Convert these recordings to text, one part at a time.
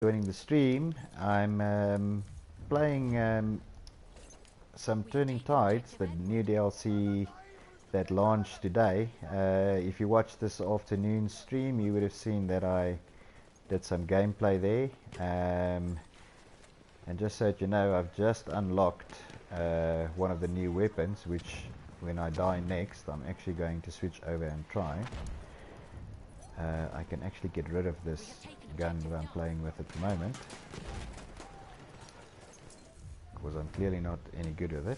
Joining the stream. I'm playing some Turning Tides, the new DLC that launched today. If you watched this afternoon stream, you would have seen that I did some gameplay there. And just so that you know, I've just unlocked one of the new weapons, which when I die next, I'm actually going to switch over and try. I can actually get rid of this gun that I'm playing with at the moment, because I'm clearly not any good with it.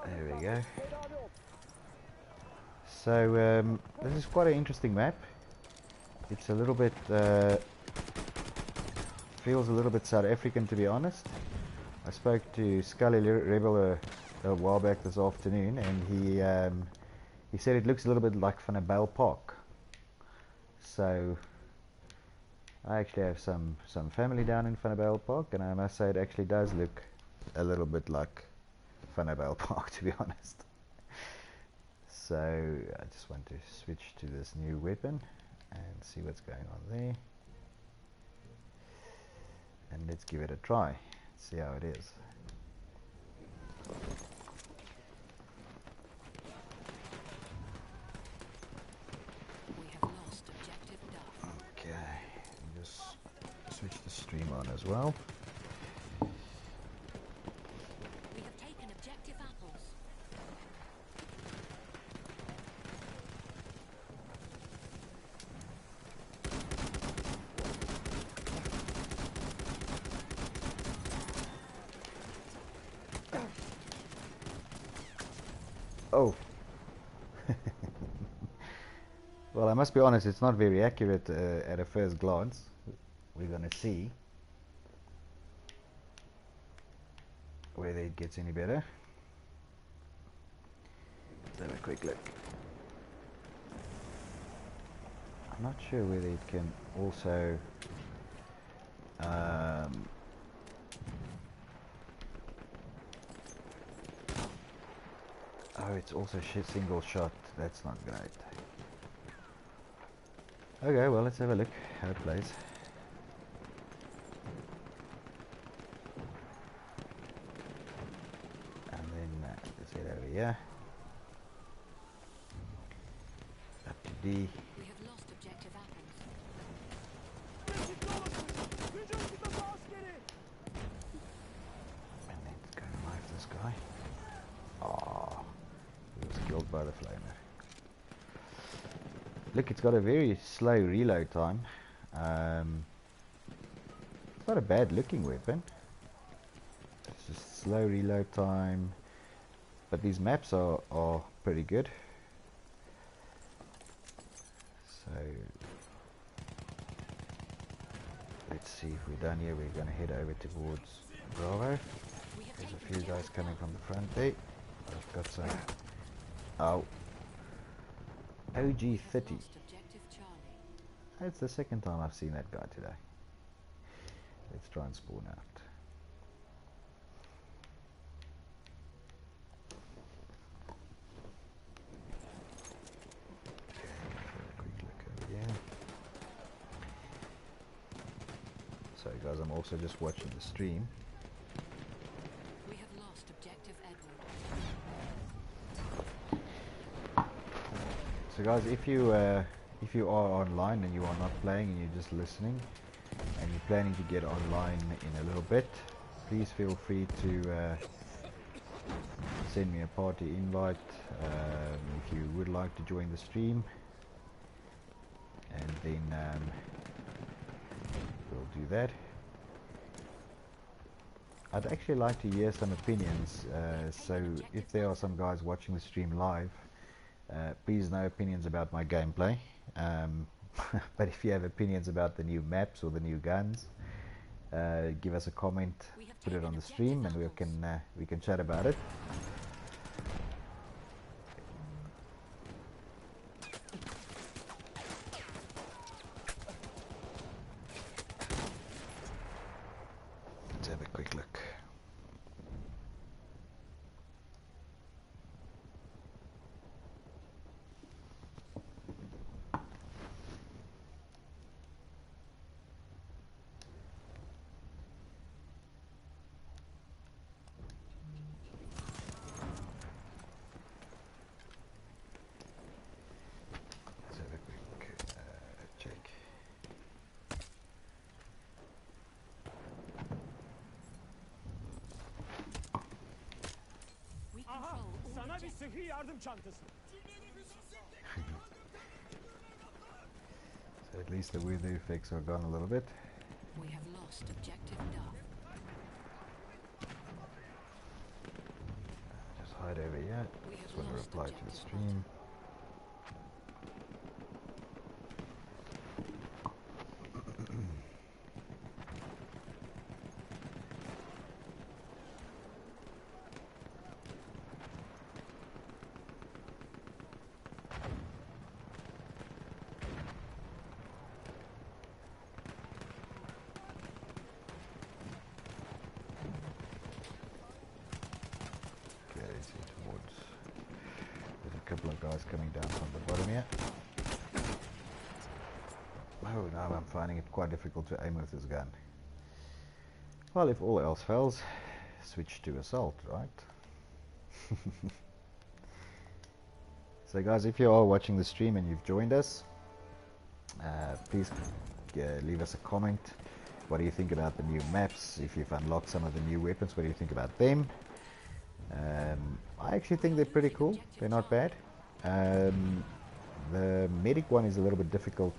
There we go. So this is quite an interesting map. It's a little bit feels a little bit South African, to be honest. I spoke to Scully Rebel a while back this afternoon, and he said it looks a little bit like Van Park. So I actually have some family down in Van Park, and I must say it actually does look a little bit like Van Park, to be honest. So I just want to switch to this new weapon and see what's going on there. And let's give it a try, see how it is. We have lost objective Duff. Okay, just switch the stream on as well. We have taken objective apples. Oh. Well, I must be honest, it's not very accurate at a first glance. We're gonna see whether it gets any better. Let's have a quick look. I'm not sure whether it can also oh, it's also single shot. That's not great. Okay, well, let's have a look how it plays. And then let's head over here. Up to D. We have lost objective apples. And then let's go revive this guy. Oh, he was killed by the flamer. Look, it's got a very slow reload time. It's not a bad looking weapon. It's just slow reload time. But these maps are pretty good. So let's see if we're done here. We're going to head over towards Bravo. There's a few guys coming from the front there. I've got some. Oh. OG 30. It's the second time I've seen that guy today. Let's try and spawn out. Okay, a quick look over here. Sorry guys, I'm also just watching the stream. We have lost objective Edward. So guys, if you are online and you are not playing and you're just listening and you're planning to get online in a little bit, please feel free to send me a party invite if you would like to join the stream, and then we'll do that. I'd actually like to hear some opinions, so if there are some guys watching the stream live, please no opinions about my gameplay, but if you have opinions about the new maps or the new guns, give us a comment, put it on the stream, and we can chat about it. Let's have a quick look. So at least the weather effects are gone a little bit. We have lost objective Duff. Just hide over here. We Just have want to lost reply to the objective stream. Couple of guys coming down from the bottom here. Oh, now I'm finding it quite difficult to aim with this gun. Well, if all else fails, switch to assault, right? So guys, if you are watching the stream and you've joined us, please leave us a comment. What do you think about the new maps? If you've unlocked some of the new weapons, what do you think about them? I actually think they're pretty cool. They're not bad. The medic one is a little bit difficult.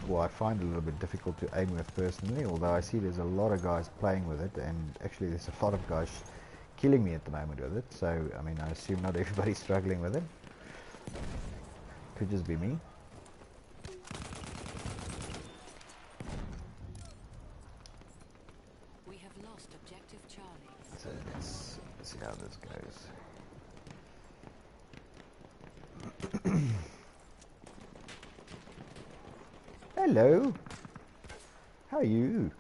Well, I find it a little bit difficult to aim with personally, although I see there's a lot of guys playing with it, and actually there's a lot of guys killing me at the moment with it. So, I mean, I assume not everybody's struggling with it. Could just be me. We have lost objective Charlie. So let's see how this goes. Hello. How are you?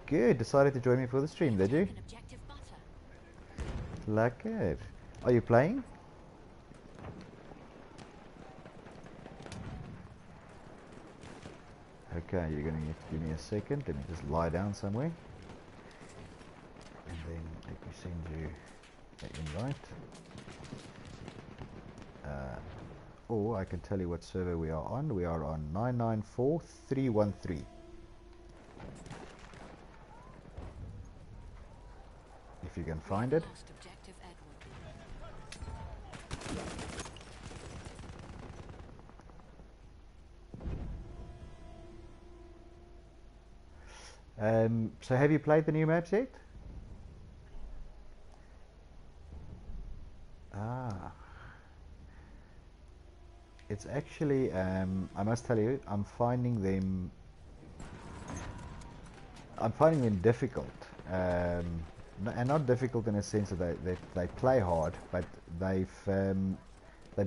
Good. Decided to join me for the stream, did you? An objective butter. Like it. Are you playing? Okay, you're going to give me a second. Let me just lie down somewhere. And then let me send you an invite. Or I can tell you what server we are on. We are on 994313. If you can find it. Lost objective Edward. So have you played the new maps yet? Ah. It's actually, I must tell you, I'm finding them difficult. And not difficult in a sense that they play hard, but they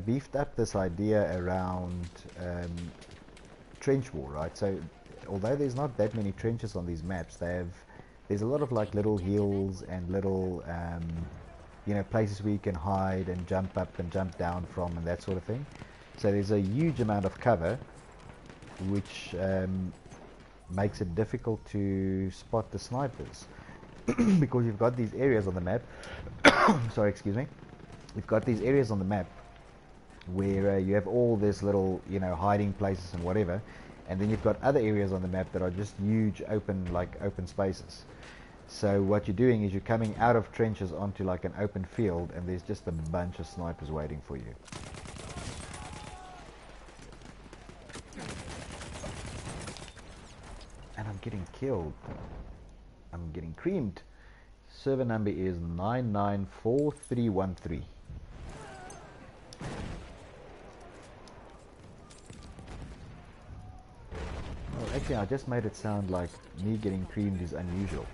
beefed up this idea around trench war, right? So although there's not that many trenches on these maps, there's a lot of like little hills and little you know, places where you can hide and jump up and jump down from and that sort of thing. So there's a huge amount of cover, which makes it difficult to spot the snipers. Because you've got these areas on the map sorry, excuse me. You've got these areas on the map where you have all this little, you know, hiding places and whatever, and then you've got other areas on the map that are just huge open spaces. So what you're doing is you're coming out of trenches onto like an open field, and there's just a bunch of snipers waiting for you. And I'm getting killed. I'm getting creamed. Server number is 994313. Well, actually, I just made it sound like me getting creamed is unusual.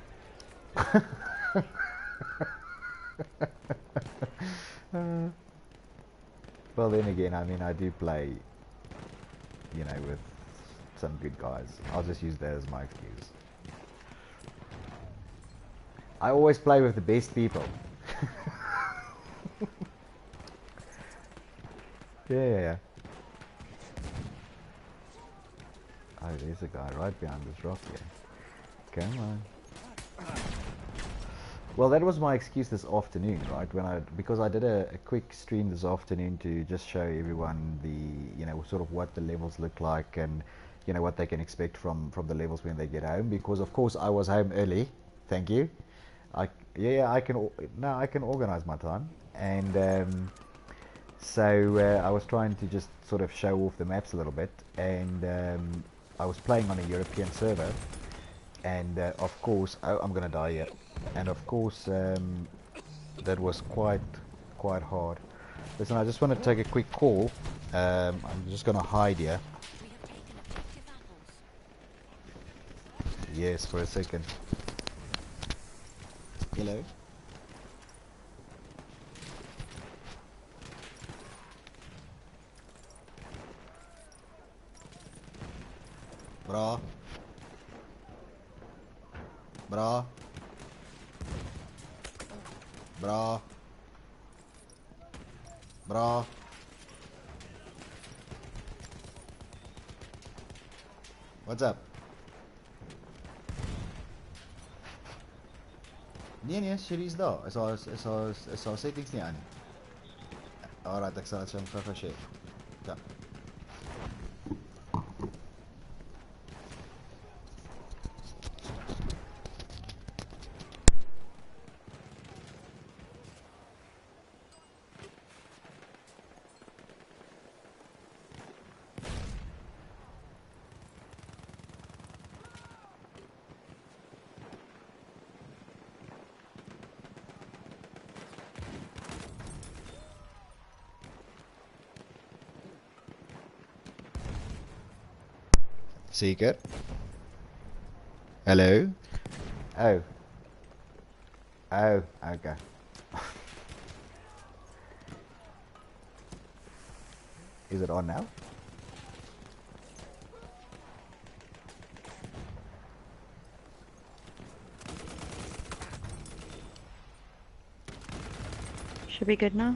Well, then again, I mean, I do play, you know, with some good guys. I'll just use that as my excuse. I always play with the best people. Yeah. Oh, there's a guy right behind this rock here. Come on. Well, that was my excuse this afternoon, right? Because I did a quick stream this afternoon to just show everyone the, you know, sort of what the levels look like, and, you know, what they can expect from the levels when they get home. Because of course I was home early. Thank you. Yeah, now I can organize my time, and so I was trying to just sort of show off the maps a little bit, and I was playing on a European server, and of course, oh, I'm gonna die here, and of course that was quite hard. Listen, I just want to take a quick call. I'm just gonna hide here. We have taken objective apples. Yes, for a second. Hello. Bra. Bra. Bra. Bra. What's up? Nee, Sherry's daar. Is haar settings nie aan nie. Alright, ek sal dit vir hom gou share. Ja. Seeker. Hello. Oh. Oh, okay. Is it on now? Should be good now.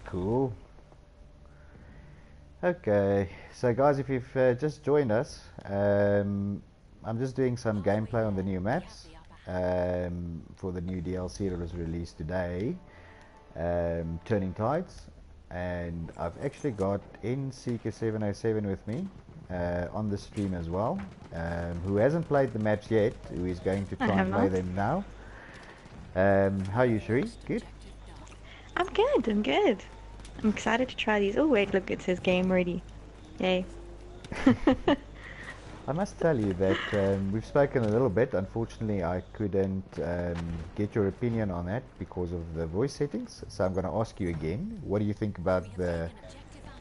Cool. Okay, so guys, if you've just joined us, I'm just doing some gameplay on the new maps for the new DLC that was released today, Turning Tides, and I've actually got Seeker707 with me on the stream as well, who hasn't played the maps yet, who is going to try and play them now. How are you, Sheree? Good? I'm good. I'm excited to try these. Oh wait, look, it says game ready. Yay. I must tell you that we've spoken a little bit. Unfortunately, I couldn't get your opinion on that because of the voice settings. So I'm going to ask you again. What do you think about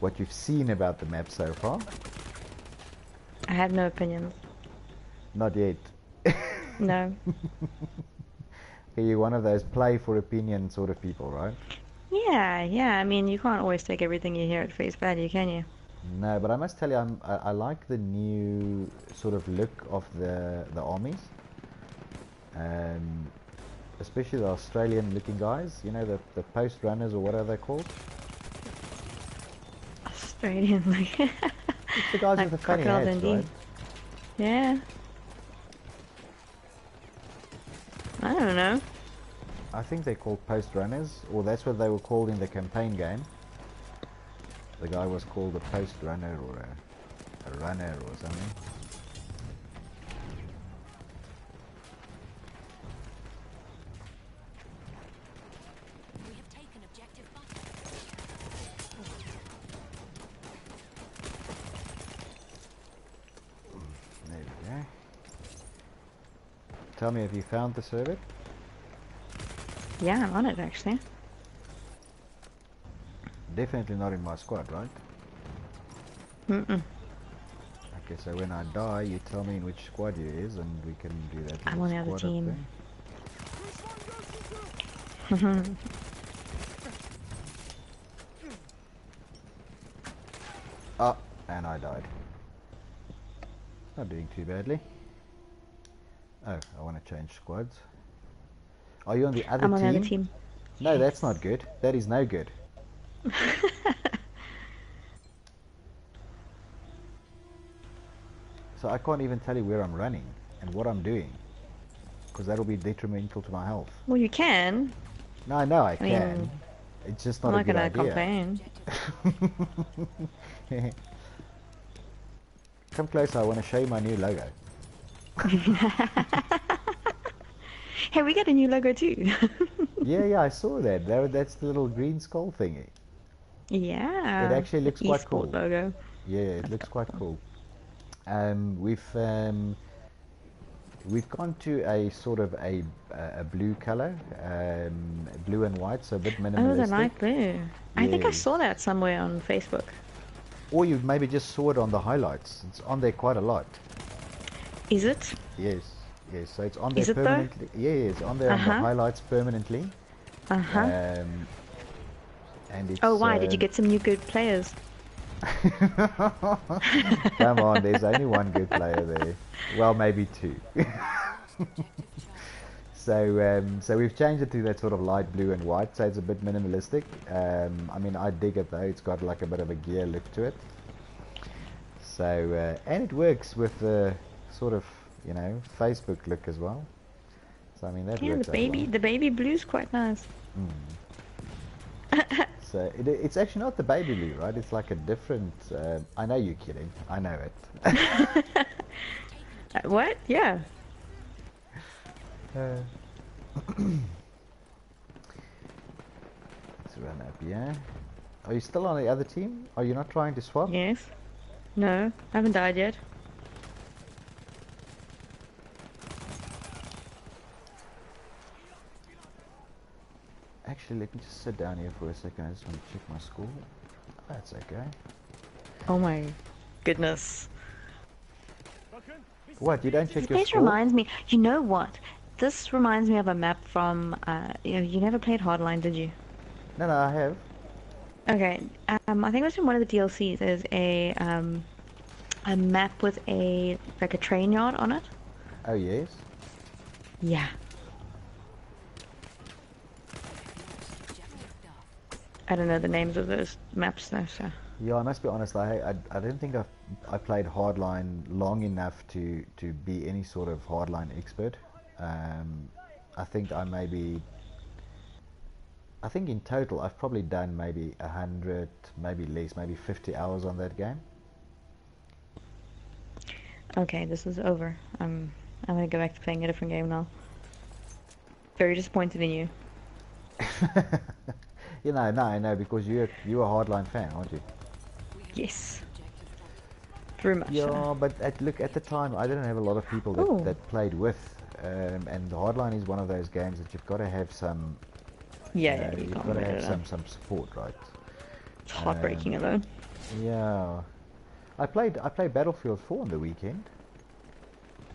what you've seen about the map so far? I have no opinions. Not yet. No. You're one of those play for opinion sort of people, right? Yeah. I mean, you can't always take everything you hear at face value, can you? No, but I must tell you, I like the new sort of look of the armies, especially the Australian-looking guys. You know, the post runners, or what are they called? Australian, like. It's the guys like with the funny hats, right? Yeah. I don't know. I think they're called post runners, or that's what they were called in the campaign game. The guy was called a post runner or a runner or something. We have taken objective button. There we go. Tell me, have you found the server? Yeah, I'm on it actually. Definitely not in my squad, right? Mm-mm. Okay, so when I die, you tell me in which squad you is, and we can do that. I'm on the other squad up team. there. Ah, and I died. Not doing too badly. Oh, I want to change squads. Are you on the other I'm team? on the other team. No, that's not good. That is no good. So I can't even tell you where I'm running and what I'm doing, because that'll be detrimental to my health. Well, you can. No, I know I I mean, can. It's just I'm not a not good gonna idea. complain. Come closer, I want to show you my new logo. Hey, we got a new logo too. Yeah, yeah, I saw that. That's the little green skull thingy. It Yeah, actually the looks quite esport cool. logo. Yeah, it That's looks quite cool. cool. We've gone to a sort of a blue color, blue and white, so a bit Oh, the minimalistic. light blue. I think I Yes. saw that somewhere on Facebook. Or you maybe just saw it on the highlights. It's on there quite a lot. Is it? Yes, yes. So it's on there Is it though? permanently. Yeah, yeah, it's on there on the Uh-huh. highlights permanently. Uh-huh. Um, and Oh, it's why? Did you get some new good players? come on, there's only one good player there. Well, maybe two. So we've changed it to that sort of light blue and white, so it's a bit minimalistic. I mean, I dig it though. It's got like a bit of a gear look to it. So and it works with the sort of Facebook look as well. So I mean that Yeah, works out well. the baby blue's quite nice. So it's actually not the baby blue, right? It's like a different. I know you're kidding. I know it. What? Yeah. Uh, let's run up, yeah. Are you still on the other team? Are you not trying to swap? Yes. No, I haven't died yet. Actually, let me just sit down here for a second. I just want to check my score. That's okay. Oh my goodness. What? You don't check your This score? reminds me, you know what? This reminds me of a map from, you never played Hardline, did you? No, no, I have. Okay, I think it was in one of the DLCs. There's a map with like a train yard on it. Oh yes. Yeah. I don't know the names of those maps though, so. Yeah, I must be honest. I don't think I played Hardline long enough to be any sort of Hardline expert. I think I think in total I've probably done maybe 100, maybe less, maybe 50 hours on that game. Okay, this is over. I'm gonna go back to playing a different game now. Very disappointed in you. You know, no, I know because you're a Hardline fan, aren't you? Yes. Very much Yeah, so. but look, at the time I didn't have a lot of people Oh. that played with, and Hardline is one of those games that you've got to have some, Yeah, yeah, you you've can't got to win have it up. some support, right? It's heartbreaking alone. Yeah, I played Battlefield 4 on the weekend,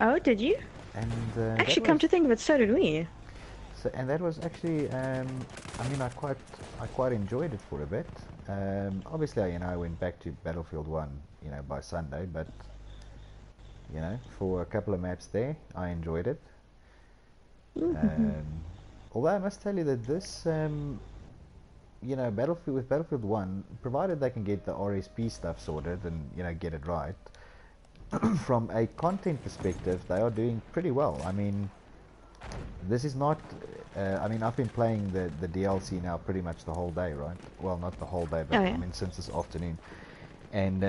Oh, did you? and Actually, come to think of it, so did we. and that was actually, I mean, I quite enjoyed it for a bit. Obviously, I went back to Battlefield 1, by Sunday, but for a couple of maps there, I enjoyed it. Um, although I must tell you that this, Battlefield 1, provided they can get the RSP stuff sorted and get it right, from a content perspective, they are doing pretty well. I mean, this is not. I mean, I've been playing the DLC now pretty much the whole day, right? Well, not the whole day, but Oh, yeah. I mean since this afternoon, and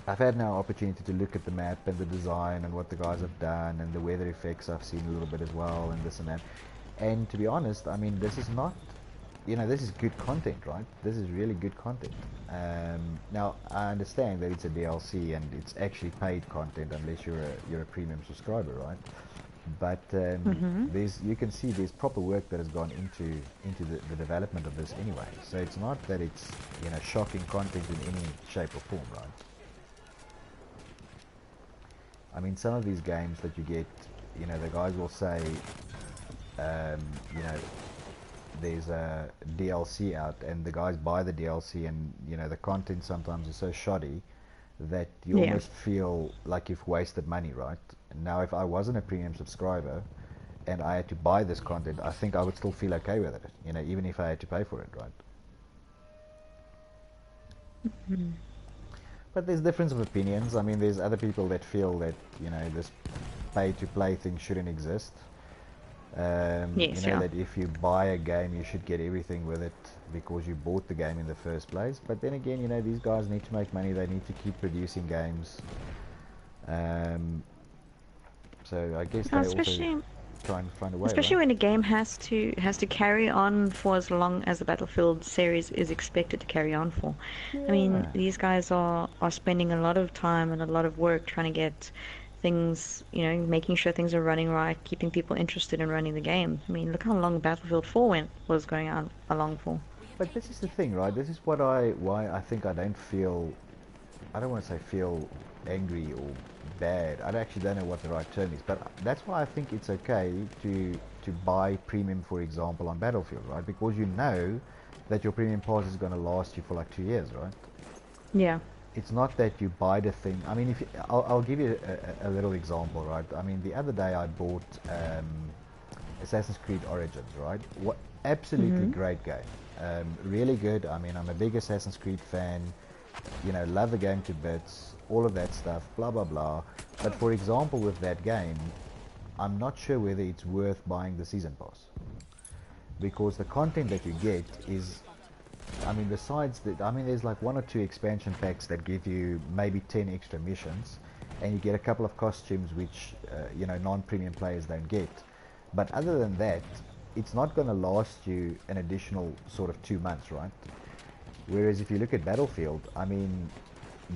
I've had now opportunity to look at the map and the design and what the guys have done and the weather effects. I've seen a little bit as well and this and that. And to be honest, I mean, this is not. This is good content, right? This is really good content. Now, I understand that it's a DLC and it's actually paid content unless you're a premium subscriber, right? But you can see there's proper work that has gone into the development of this anyway. So it's not that it's shocking content in any shape or form, right? I mean, some of these games that you get, the guys will say, there's a DLC out, and the guys buy the DLC, and the content sometimes is so shoddy that you Yeah. almost feel like you've wasted money, right? Now, if I wasn't a premium subscriber and I had to buy this content, I think I would still feel okay with it, even if I had to pay for it, right? But there's difference of opinions. I mean, there's other people that feel that this pay-to-play thing shouldn't exist. Yes, yeah. That if you buy a game, you should get everything with it because you bought the game in the first place. But then again, these guys need to make money. They need to keep producing games. So I guess they Especially, also. try and find a way, Especially right? when a game has to carry on for as long as the Battlefield series is expected to carry on for. I mean, Yeah. these guys are spending a lot of time and a lot of work trying to get things, making sure things are running right, keeping people interested in running the game. I mean, look how long Battlefield 4 was going on along for. But this is the thing, right? This is why I think I don't feel, I don't want to say feel angry or bad. I actually don't know what the right term is, but that's why I think it's okay to buy premium, for example, on Battlefield, right? Because you know that your premium pass is going to last you for like 2 years, right? Yeah. It's not that you buy the thing. I mean, I'll give you a little example, right? I mean, the other day I bought Assassin's Creed Origins, right? What absolutely Mhm. great game, really good. I mean, I'm a big Assassin's Creed fan. Love the game to bits, all of that stuff, blah blah blah. But for example, with that game, I'm not sure whether it's worth buying the season pass because the content that you get is, I mean, besides that, I mean, there's like 1 or 2 expansion packs that give you maybe 10 extra missions, and you get a couple of costumes which non-premium players don't get. But other than that, it's not going to last you an additional sort of 2 months, right? Whereas if you look at Battlefield, I mean,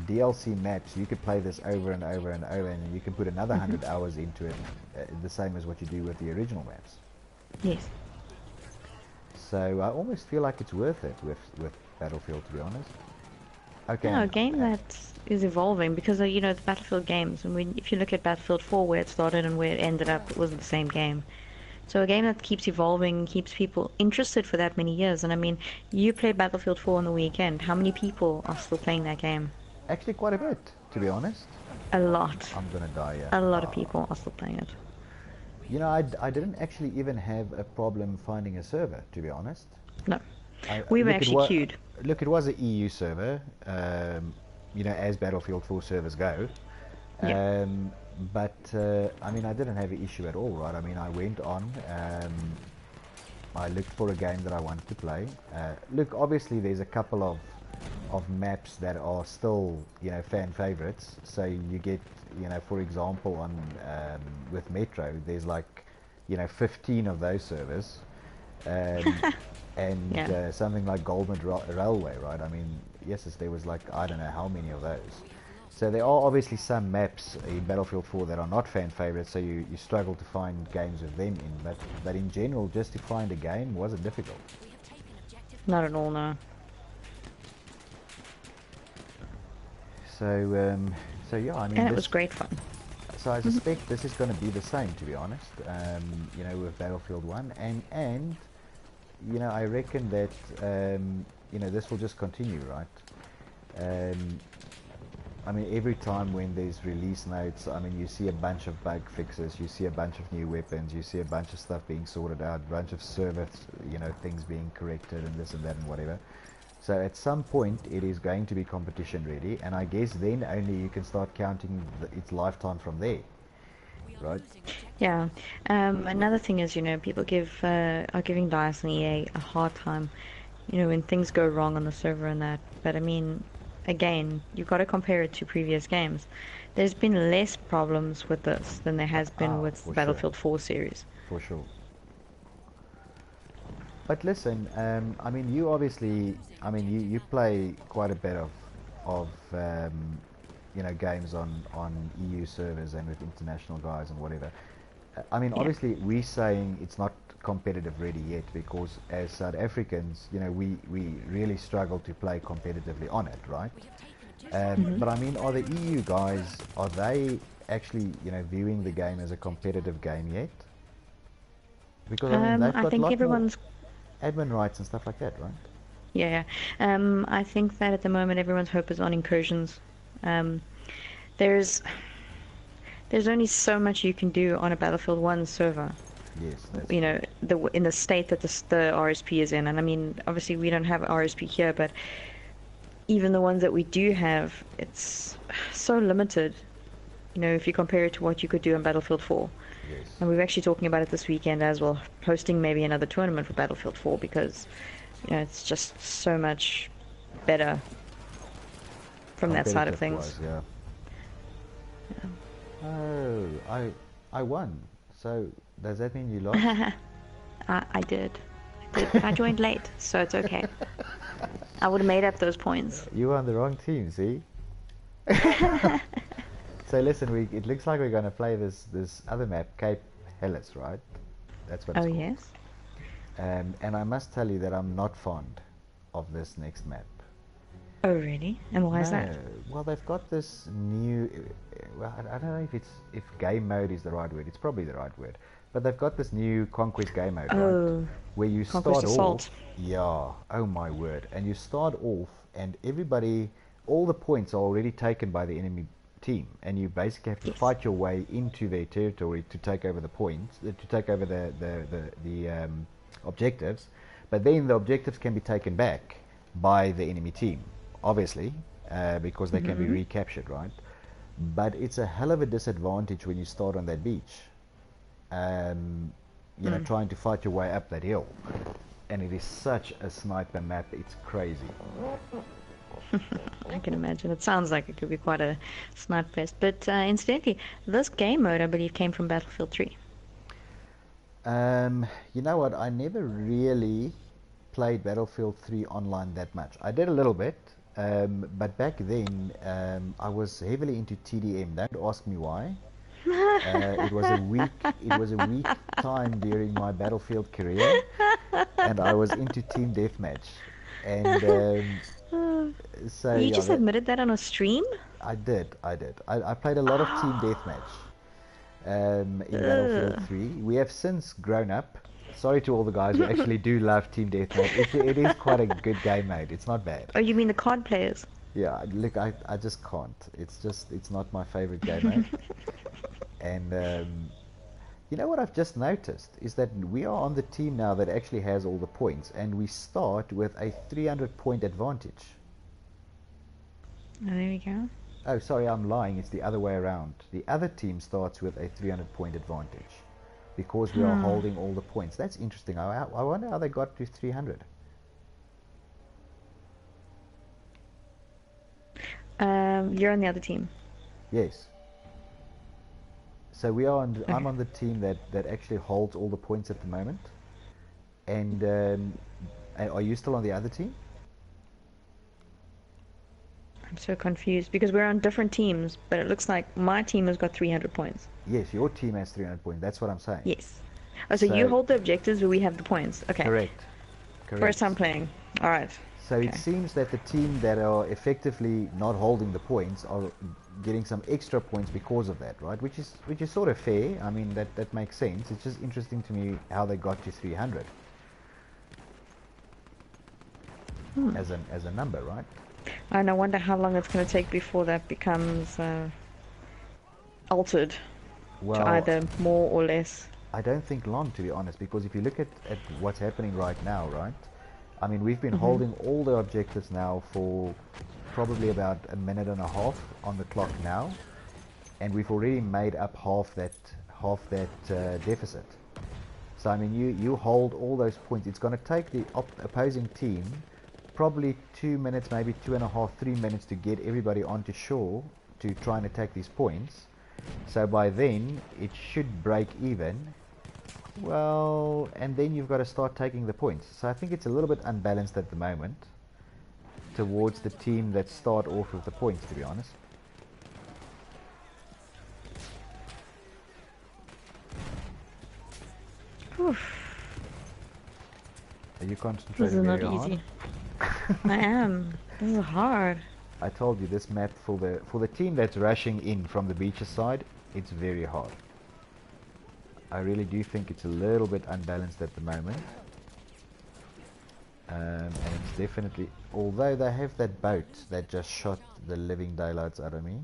DLC maps, you could play this over and over and over, and you can put another Mhm. 100 hours into it, the same as what you do with the original maps. Yes. So I almost feel like it's worth it with Battlefield, to be honest. Okay, No, a game that is evolving because the Battlefield games. And if you look at Battlefield 4, where it started and where it ended up, it wasn't the same game. So a game that keeps evolving, keeps people interested for that many years. And I mean, you play Battlefield 4 on the weekend. How many people are still playing that game? actually quite a bit, to be honest. A lot. I'm gonna die, yeah. A lot of people are still playing it. I didn't actually even have a problem finding a server, to be honest. No, I we were look at actually what queued. look, it was an EU server, as Battlefield 4 servers go. Yeah. But I mean, I didn't have an issue at all, right? I mean, I went on, I looked for a game that I wanted to play. Look, obviously, there's a couple of maps that are still, fan favorites. So you get, for example, on with Metro, there's like, 15 of those servers, um, and Yeah. something like Goldman Railway, right? I mean, yes, there was like I don't know how many of those. So there are obviously some maps in Battlefield 4 that are not fan favorites, so you struggle to find games with them in. But in general, just to find a game wasn't difficult. Not at all, no. So yeah, I mean And it was this. great fun. So I suspect this is going to be the same, to be honest. With Battlefield 1, and I reckon that this will just continue, right? I mean, every time when there's release notes, I mean, you see a bunch of bug fixes, you see a bunch of new weapons, you see a bunch of stuff being sorted out, a bunch of server, things being corrected and this and that and whatever. So at some point, it is going to be competition ready, and I guess then only you can start counting its lifetime from there, right? Yeah. Another thing is, people are giving DICE and EA a hard time, when things go wrong on the server and that. But I mean, again, you've got to compare it to previous games. There's been less problems with this than there has been with the For sure, Battlefield 4 series. for sure. But listen, I mean, you obviously, I mean, you play quite a bit of games on EU servers and with international guys and whatever. I mean, Yeah. obviously, we're saying it's not competitive ready yet because as South Africans, we really struggle to play competitively on it, right? Hmm. But I mean, are the EU guys, are they actually, viewing the game as a competitive game yet? Because I mean, they've I got a think lot more everyone's, admin rights and stuff like that, right? yeah. I think that at the moment everyone's hope is on incursions. Um, there's there's only so much you can do on a Battlefield 1 server. Yes, that's You true. know, in the state that the RSP is in, and I mean, obviously we don't have RSP here, but even the ones that we do have, it's so limited. If you compare it to what you could do in Battlefield 4. Yes, And we're actually talking about it this weekend as well, hosting maybe another tournament for Battlefield 4 because, it's just so much better from that side of competitive things. wise, yeah. Yeah. Oh, I won. So, does that mean you lost? I did. I did, but I joined late, so it's okay. I would have made up those points. You were on the wrong team, see? So listen, it looks like we're going to play this other map, Cape Helles, right? That's what Oh, it's called. yes? And I must tell you that I'm not fond of this next map. Oh, really? And why is No, that? well, they've got this new. Well, I don't know if game mode is the right word. It's probably the right word, but they've got this new Conquest game mode, right? Oh, Where you Conquest start Assault. off. Yeah. Oh my word! And you start off, and all the points are already taken by the enemy team, and you basically have to Yes. fight your way into their territory to take over the points, to take over the objectives. But then the objectives can be taken back by the enemy team, obviously, because they can be recaptured, right? But it's a hell of a disadvantage when you start on that beach, trying to fight your way up that hill. And it is such a sniper map, it's crazy. I can imagine. It sounds like it could be quite a snipe fest. But incidentally, this game mode, I believe, came from Battlefield 3. You know what? I never really played Battlefield 3 online that much. I did a little bit, but back then I was heavily into TDM. Don't ask me why. It was a weak time during my Battlefield career, and I was into Team Deathmatch. And so You yeah, just admitted that on a stream? I did. I played a lot of Team Deathmatch in Battlefield 3. We have since grown up. Sorry to all the guys who actually do love Team Deathmatch. It is quite a good game mode. It's not bad. Oh, you mean the COD players? Yeah, look, I just can't. It's not my favorite game mode. And you know what I've just noticed is that we are on the team now that actually has all the points, and we start with a 300-point advantage. Oh, there we go. Oh, sorry, I'm lying. It's the other way around. The other team starts with a 300-point advantage because we are holding all the points. That's interesting. I wonder how they got to 300. You're on the other team. Yes. So we are on. I'm Okay. on the team that actually holds all the points at the moment. And are you still on the other team? I'm so confused because we're on different teams, but it looks like my team has got 300 points. Yes, your team has 300 points. That's what I'm saying. Yes. Oh, so you So- hold the objectives, but we have the points. Okay. Correct. First time playing. All right. So it Okay. seems that the team that are effectively not holding the points are getting some extra points because of that, right? Which is sort of fair. I mean, that makes sense. It's just interesting to me how they got to 300 as a number, right? And I wonder how long it's going to take before that becomes altered Well, to either more or less. I don't think long, to be honest, because if you look at what's happening right now, right? I mean, we've been holding all the objectives now for probably about a minute and a half on the clock now, and we've already made up half that deficit. So I mean, you hold all those points. It's going to take the opposing team probably 2 minutes, maybe 2.5, 3 minutes to get everybody onto shore to try and attack these points. So by then it should break even. Well, and then you've got to start taking the points. So I think it's a little bit unbalanced at the moment towards the team that start off with the points, to be honest. Oof, Are you this concentrating is not very hard? easy. I am. This is hard. I told you this map for the team that's rushing in from the beaches side, it's very hard. I really do think it's a little bit unbalanced at the moment. And it's definitely, although they have that boat that just shot the living daylights out of me.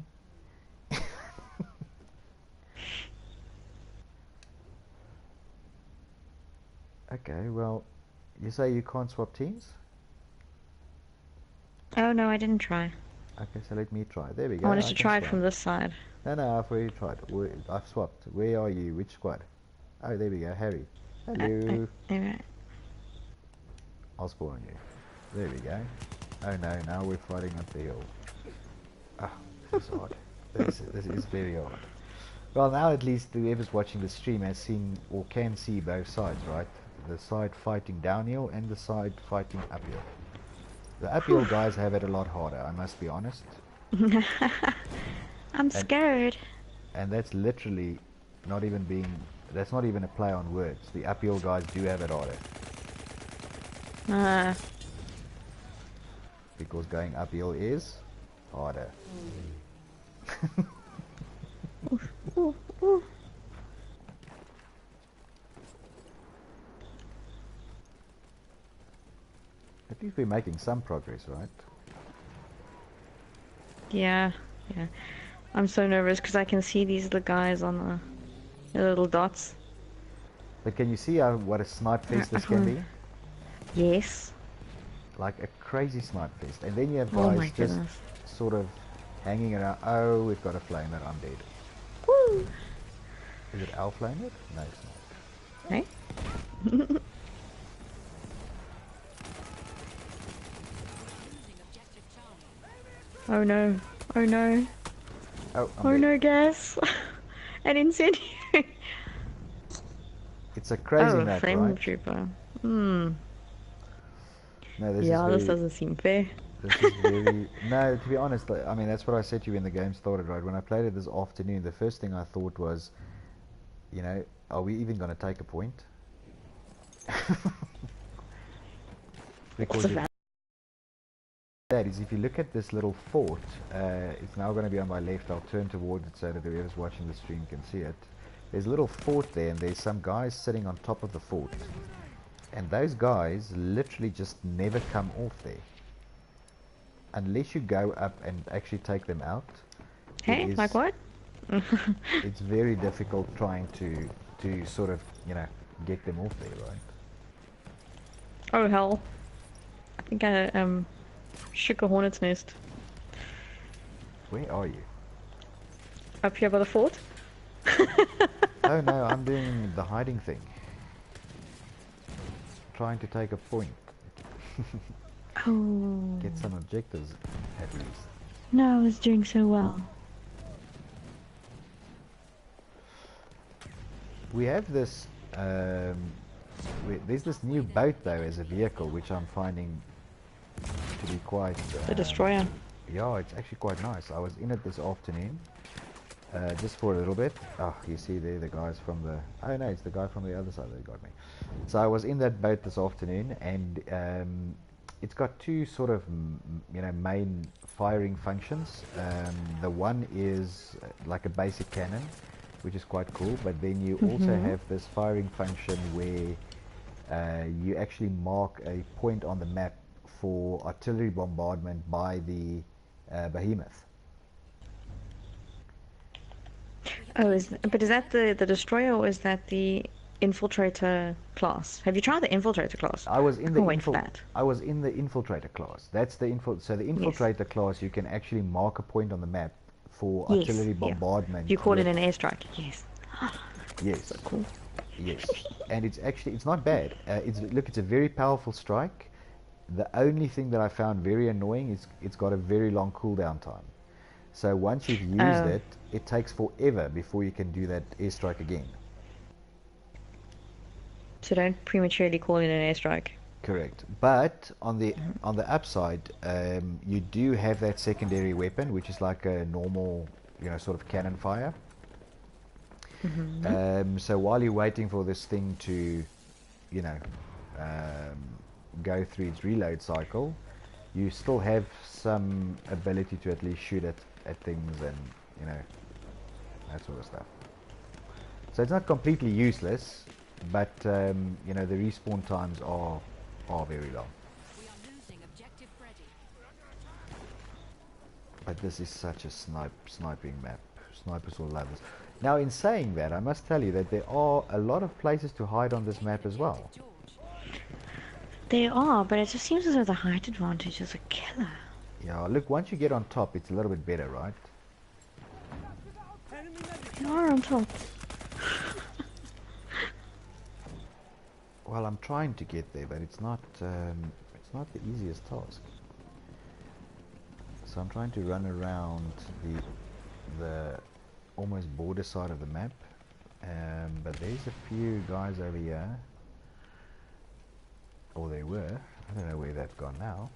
Okay, well, you say you can't swap teams? Oh no, I didn't try. Okay, so let me try. There we go. I wanted to can try it swap. from this side. No, I've already tried. I've swapped. Where are you? Which squad? Oh, there we go. Harry. Hello. Alright. I'll spawn on you. There we go. Oh no, now we're fighting up the hill. Ah, this is hard. This is very hard. Well, now at least whoever's watching the stream has seen or can see both sides, right? The side fighting downhill and the side fighting uphill. The uphill guys have it a lot harder, I must be honest. I'm And scared. and that's literally not even being, that's not even a play on words. The uphill guys do have it harder. Because going uphill is harder. Ooh, ooh. At least we're making some progress, right? Yeah, yeah. I'm so nervous because I can see these little guys on the little dots. But can you see what a snipe fest I this can can't. be? Yes. Like a crazy snipe fest. And then you have Oh guys my just goodness. sort of hanging around. Oh, we've got a flamer, I'm dead. Woo! Is it our flamer? No, it's not. Hey? Losing objective Charlie. Oh no. Oh no. Oh, I'm Oh dead. no, gas. An incendiary. It's a crazy Oh, map, flame right? trooper. Hmm. No, this is Yeah, this very... doesn't seem fair. This is very... No, to be honest, like, I mean, that's what I said to you when the game started, right? When I played it this afternoon, the first thing I thought was, you know, are we even going to take a point? What's Because that? that is, if you look at this little fort, it's now going to be on my left. I'll turn towards it so that whoever's watching the stream can see it. There's a little fort there, and there's some guys sitting on top of the fort. And those guys literally just never come off there. Unless you go up and actually take them out. Hey, like what? It's very difficult trying to sort of, you know, get them off there, right? Oh hell. I think I shook a hornet's nest. Where are you? Up here by the fort? Oh no, I'm doing the hiding thing. Trying to take a point. Oh. Get some objectives at least. No, I was doing so well. We have this, there's this new boat though as a vehicle which I'm finding to be quite... The destroyer. Yeah, it's actually quite nice. I was in it this afternoon, just for a little bit. Oh, you see there the guys from the... Oh no, it's the guy from the other side that got me. So I was in that boat this afternoon, and it's got two sort of, you know, main firing functions. The one is like a basic cannon, which is quite cool, but then you also have this firing function where you actually mark a point on the map for artillery bombardment by the behemoth. Oh, but is that the destroyer or is that the infiltrator class? Have you tried the infiltrator class? I was in I the can't wait for that. I was in the infiltrator class. That's the so the infiltrator class, you can actually mark a point on the map for Yes, artillery yeah. bombardment. You call it with- an airstrike. Yes. Yes. So cool. Yes, and it's not bad. It's a very powerful strike. The only thing that I found very annoying is it's got a very long cooldown time. So once you've used it, it takes forever before you can do that airstrike again. So don't prematurely call it an airstrike. Correct. But on the upside, you do have that secondary weapon, which is like a normal, you know, sort of cannon fire. So while you're waiting for this thing to, you know, go through its reload cycle, you still have some ability to at least shoot at things and, you know, that sort of stuff. So it's not completely useless, but you know, the respawn times are very long. We are losing objective Freddy. But this is such a sniping map. Snipers will love this. Now, in saying that, I must tell you that there are a lot of places to hide on this map as well. George. They are, but it just seems as though the height advantage is a killer. Yeah, look, once you get on top, it's a little bit better, right? You are on top. Well, I'm trying to get there, but it's not the easiest task. So I'm trying to run around the almost border side of the map. But there's a few guys over here. Or they were. I don't know where they've gone now.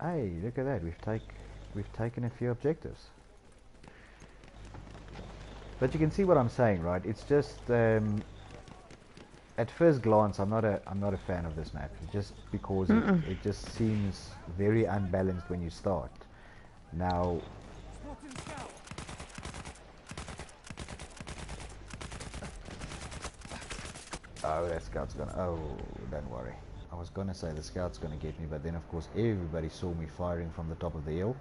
Hey, look at that. We've taken a few objectives. But you can see what I'm saying, right? It's just at first glance, I'm not a fan of this map, just because it just seems very unbalanced when you start. Now, oh, that scout's gonna. Oh, don't worry. I was gonna say the scout's gonna get me, but then of course everybody saw me firing from the top of the hill.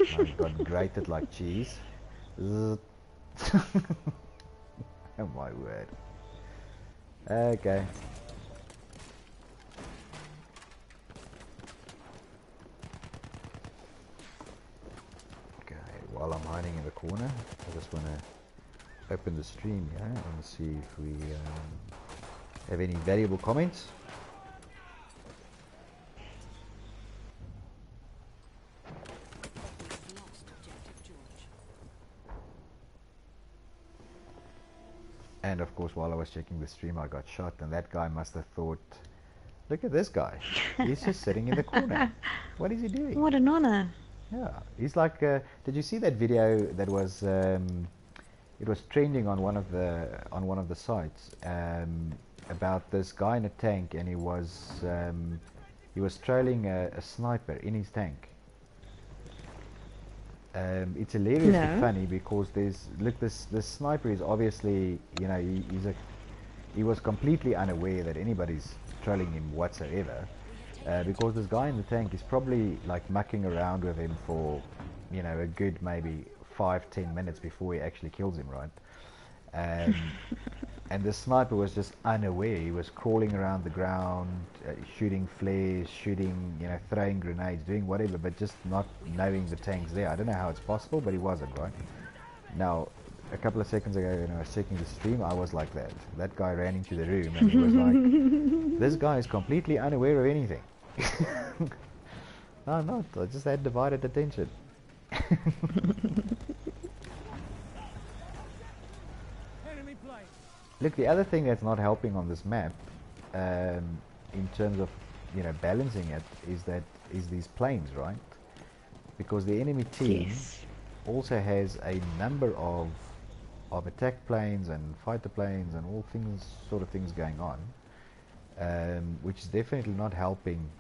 I got grated like cheese. Oh my word. Okay. Okay, while I'm hiding in the corner, I just want to open the stream here and see if we have any valuable comments. And of course, while I was checking the stream, I got shot, and that guy must have thought, look at this guy. He's just sitting in the corner. What is he doing? What an honor. Yeah, he's like, did you see that video that was, it was trending on one of the sites, about this guy in a tank, and he was trailing a sniper in his tank. It's hilariously funny because this sniper is obviously, you know, he was completely unaware that anybody's trailing him whatsoever, because this guy in the tank is probably like mucking around with him for, you know, a good maybe 5-10 minutes before he actually kills him, right? And the sniper was just unaware. He was crawling around the ground, shooting flares, shooting, you know, throwing grenades, doing whatever, but just not knowing the tank's there. I don't know how it's possible, but he wasn't, right? Now, a couple of seconds ago when I was checking the stream, I was like that. That guy ran into the room and he was like, this guy is completely unaware of anything. No, I'm not. I just had divided attention. Look, the other thing that's not helping on this map, in terms of, you know, balancing it, is these planes, right? Because the enemy team also has a number of attack planes and fighter planes and all sort of things going on, which is definitely not helping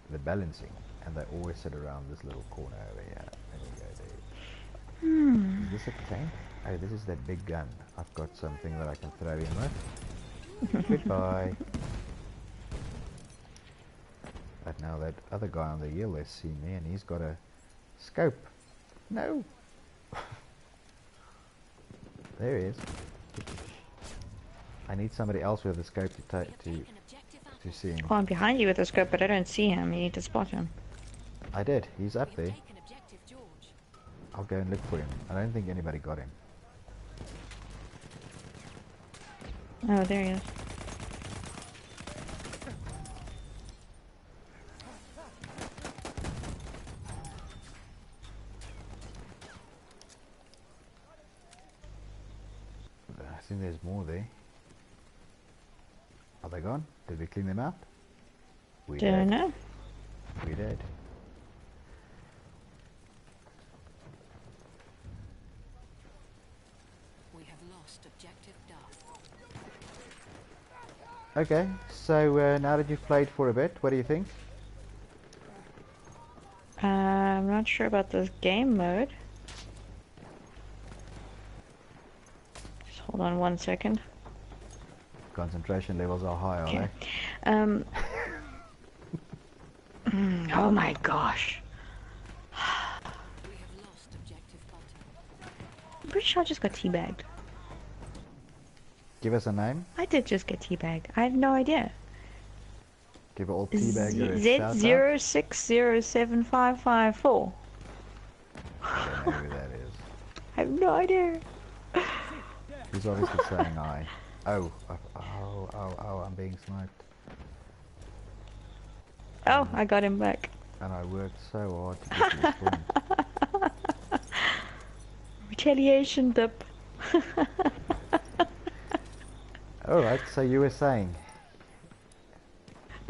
the balancing. And they always sit around this little corner over here. Let me go there. Is this a tank? Oh, this is that big gun. I've got something that I can throw in with. Goodbye. But now that other guy on the hill has seen me and he's got a scope. No! There he is. I need somebody else with a scope to see him. Oh, I'm behind you with the scope, but I don't see him. You need to spot him. I did. He's up there. I'll go and look for him. I don't think anybody got him. Oh, there he is. I think there's more there. Are they gone? Did we clean them out? We did. Don't know. We did. We have lost objective Duff. Okay, so now that you've played for a bit, what do you think? I'm not sure about this game mode. Just hold on 1 second. Concentration levels are high, are Okay. they? Oh my gosh. We have lost objective Butter. I'm pretty sure I just got teabagged. Give us a name. I did just get teabagged. I have no idea. Give it all teabagger a shout out. Z06075554. I don't know who that is. I have no idea. He's obviously saying I. Oh, I'm being sniped. Oh, and I got him back. I worked so hard to get to this point. Retaliation dip. Alright, so you were saying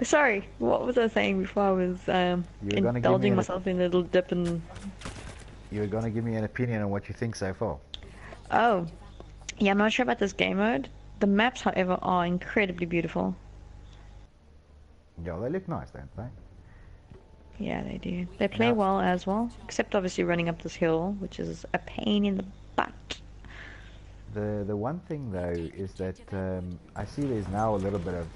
Sorry, what was I saying before I was you were gonna give me indulging an myself in a little dip and... you were gonna give me an opinion on what you think so far. Oh, yeah, I'm not sure about this game mode. The maps, however, are incredibly beautiful. Yeah, they look nice, don't they? Yeah, they do. They play Now, well as well, except obviously running up this hill, which is a pain in the butt. the one thing though is that I see there's now a little bit of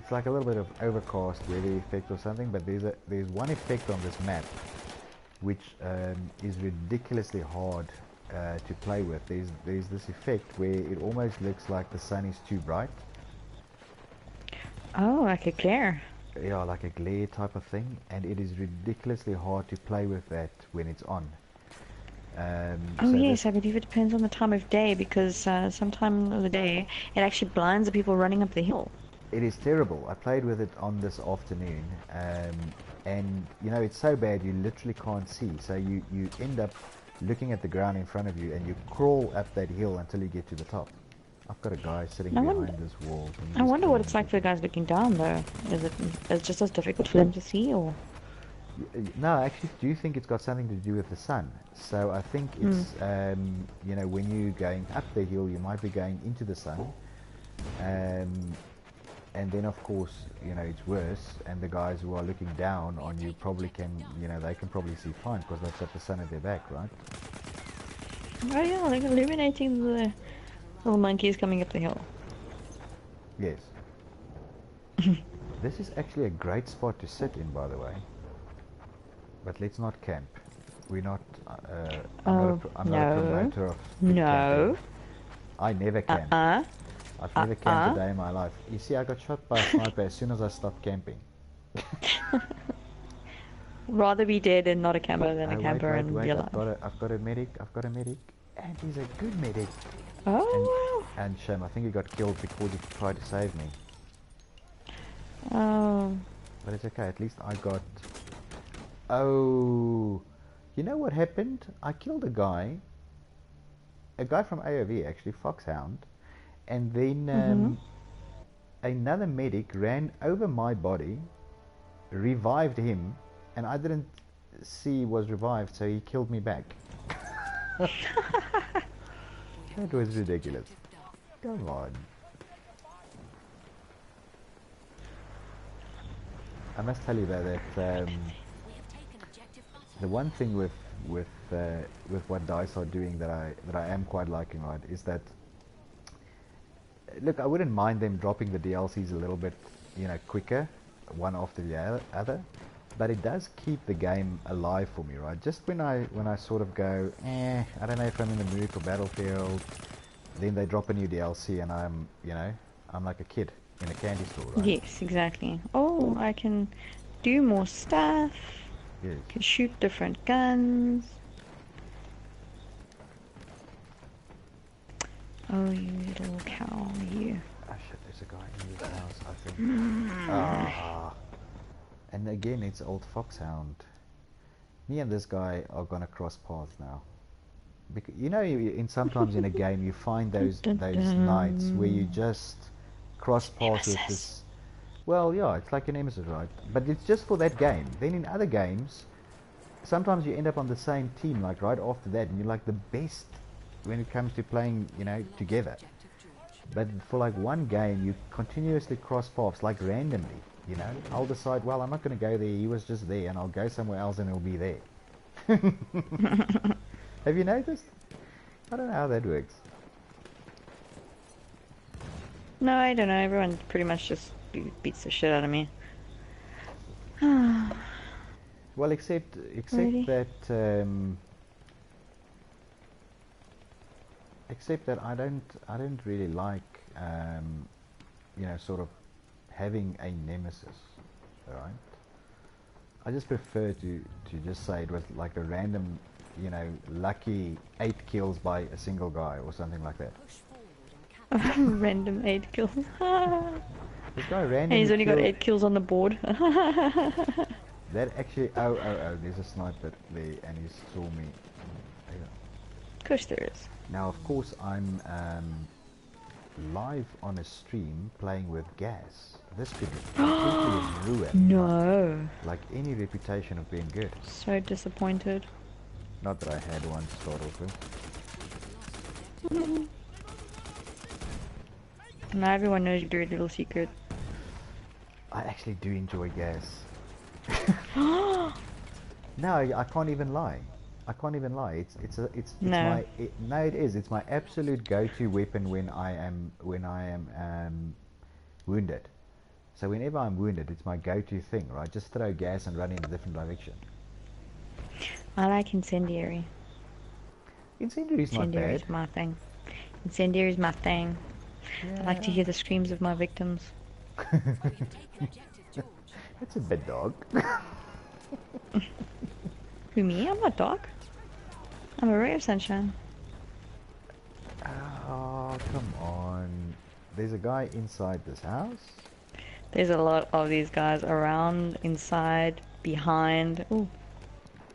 it's like a little bit of overcast weather effect or something, but there's one effect on this map which is ridiculously hard to play with. There's this effect where it almost looks like the sun is too bright. Oh, like a glare. Yeah, like a glare type of thing, and it is ridiculously hard to play with that when it's on. Oh So yes, this, I believe it depends on the time of day because some time of the day it actually blinds the people running up the hill. it is terrible. I played with it on this afternoon, and you know it's so bad you literally can't see. So you end up looking at the ground in front of you, and you crawl up that hill until you get to the top. I've got a guy sitting I behind wonder, this wall. Can you I just wonder come what and it's like get for the me? guys looking down though. Is it just as difficult for them to see or? No, I actually do think it's got something to do with the sun. So I think it's, you know, when you're going up the hill, you might be going into the sun. And then, of course, you know, it's worse. And the guys who are looking down on you probably can, you know, they can probably see fine because they've got the sun at their back, right? Oh yeah, like illuminating the little monkeys coming up the hill. Yes. This is actually a great spot to sit in, by the way. But let's not camp. We're not. I'm not a no. promoter of No. camping. I never camp. I've never camped a day in my life. You see, I got shot by a sniper as soon as I stopped camping. Rather be dead and not a camper than a camper and be alive. I've got a medic. I've got a medic, and he's a good medic. Oh. And shame, I think he got killed before he tried to save me. Oh. But it's okay. At least I got. Oh, you know what happened? I killed a guy from AOV actually, Foxhound, and then another medic ran over my body, revived him, and I didn't see he was revived, so he killed me back. That was ridiculous. Come on. I must tell you though that the one thing with what DICE are doing that I am quite liking, right, is that look, I wouldn't mind them dropping the DLCs a little bit, you know, quicker, one after the other, but it does keep the game alive for me, right? Just when I sort of go, I don't know if I'm in the mood for Battlefield, then they drop a new DLC and I'm, you know, I'm like a kid in a candy store, right? Yes, exactly. Oh, I can do more stuff. Yes. Can shoot different guns. Oh, you little cow, you. Ah shit, there's a guy in this house, I think. Ah. And again, it's old Foxhound. Me and this guy are gonna cross paths now. Because, you know, sometimes in a game you find those nights where you just cross paths with this. Well, yeah, it's like a nemesis, right? But it's just for that game. Then in other games, sometimes you end up on the same team, like right after that, and you're like the best when it comes to playing, you know, together. But for like one game, you continuously cross paths, like randomly, you know. I'll decide, well, I'm not going to go there, he was just there, and I'll go somewhere else and he'll be there. Have you noticed? I don't know how that works. No, I don't know. Everyone pretty much just beats the shit out of me. Well, except Really? that except that I don't really like you know, sort of having a nemesis, right? I just prefer to just say it was like a random, you know, lucky 8 kills by a single guy or something like that. Random 8 kills. This guy And he's randomly only got killed. 8 kills on the board. That actually. Oh, there's a sniper there and he saw me. Yeah. Of course there is. Now, of course, I'm live on a stream playing with gas. This could completely ruin No. like any reputation of being good. So disappointed. Not that I had one to start off with. Now everyone knows your dirty little secret. I actually do enjoy gas. No, I can't even lie. I can't even lie. It's No. my no, it is. It's my absolute go-to weapon when I am wounded. So whenever I'm wounded, it's my go-to thing, right? Just throw gas and run in a different direction. I like incendiary. Incendiary's not Incendiary bad. is my thing. Incendiary is my thing. I like to hear the screams of my victims. That's a bit dog. Who, me? I'm not dog. I'm a ray of sunshine. Oh, come on. There's a guy inside this house. There's a lot of these guys around, inside, behind. Ooh.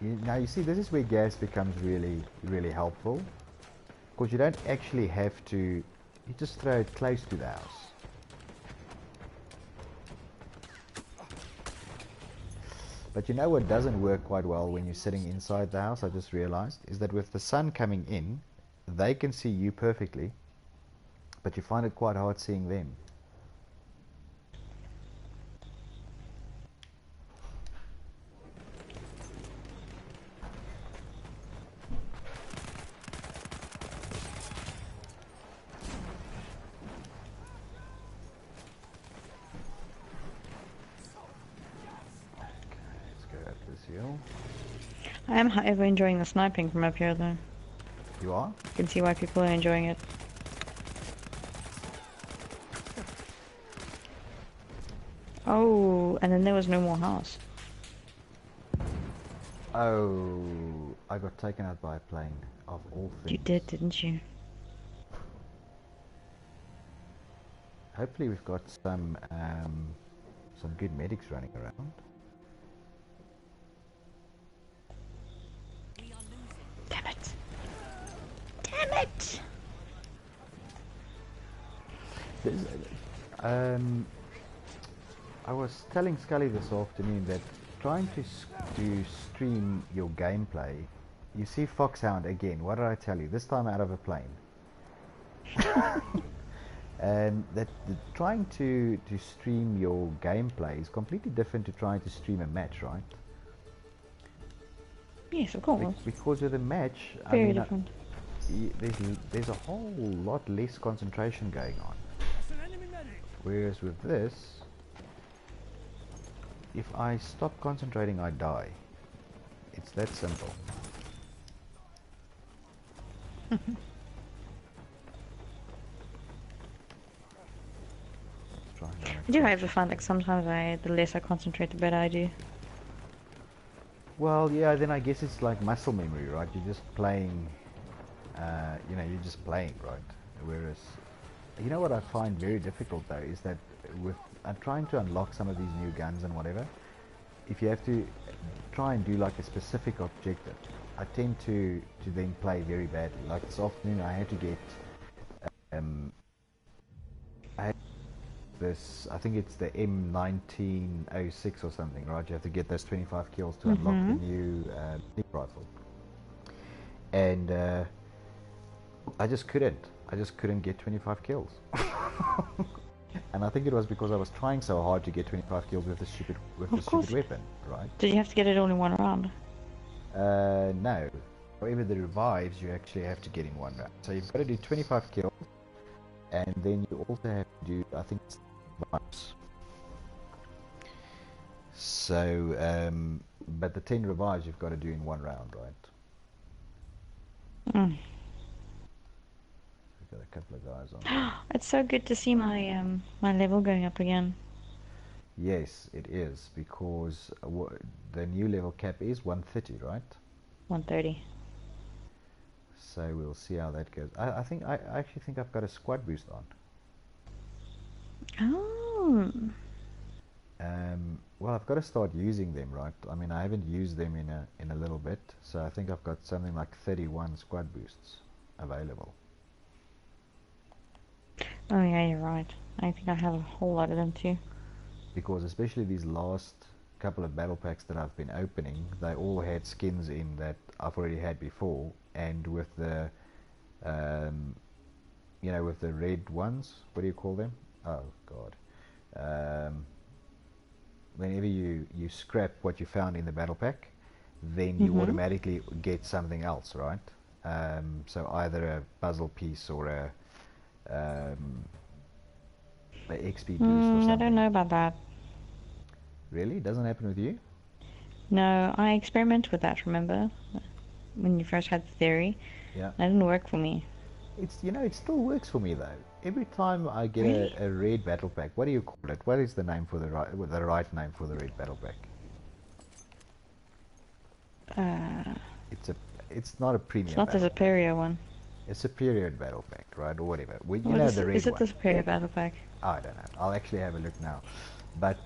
Now you see, this is where gas becomes really, really helpful. Because you don't actually have to, you just throw it close to the house. But you know what doesn't work quite well when you're sitting inside the house, I just realized, is that with the sun coming in, they can see you perfectly, but you find it quite hard seeing them. I am, however, enjoying the sniping from up here, though. You are? You can see why people are enjoying it. Oh, and then there was no more house. Oh, I got taken out by a plane, of all things. You did, didn't you? Hopefully we've got some good medics running around. Damn it! Damn it! I was telling Scully this afternoon that trying to stream your gameplay, you see Foxhound again. What did I tell you? This time out of a plane. Trying to stream your gameplay is completely different to trying to stream a match, right? Yes, of course. Because with a match, Very different. There's a whole lot less concentration going on. Whereas with this, if I stop concentrating, I die. It's that simple. I do however find like sometimes the less I concentrate, the better I do. Well, yeah, then I guess it's like muscle memory, right? You're just playing, you're just playing, right? Whereas, you know what I find very difficult though, is that I'm trying to unlock some of these new guns and whatever, if you have to try and do like a specific objective, I tend to then play very badly. Like this afternoon I had to get, I think it's the M1906 or something, right? You have to get those 25 kills to unlock the new sneak rifle. And I just couldn't get 25 kills. And I think it was because I was trying so hard to get 25 kills with the stupid weapon, right? Did you have to get it all in one round? No. However, the revives you actually have to get in one round. So you've got to do 25 kills, and then you also have to do, I think, revives. So, but the 10 revives you've got to do in one round, right? Mm. We've got a couple of guys on. It's so good to see my my level going up again. Yes, it is, because the new level cap is 130, right? 130. So we'll see how that goes. I actually think I've got a squad boost on. Oh. Hmm. Well, I've got to start using them, right? I mean, I haven't used them in a little bit, so I think I've got something like 31 squad boosts available. Oh yeah, you're right. I think I have a whole lot of them too. Because especially these last couple of battle packs that I've been opening, they all had skins in that I've already had before, and with the, you know, with the red ones, what do you call them? Oh God. Whenever you scrap what you found in the battle pack, then you Mm-hmm. automatically get something else, right? So either a puzzle piece or a XP boost or I don't something. know about that. Really? Doesn't happen with you? No, I experimented with that, remember? When you first had the theory. Yeah. That didn't work for me. It's, you know, it still works for me though. Every time I get Really? a red battle pack, what do you call it? What is the name for the right name for the red battle pack? Uh, It's a it's not a it's premium not the battle pack. superior one. A superior battle pack, right, or whatever. Well, you What know is the it? red Is it one. the superior battle pack? I don't know. I'll actually have a look now. But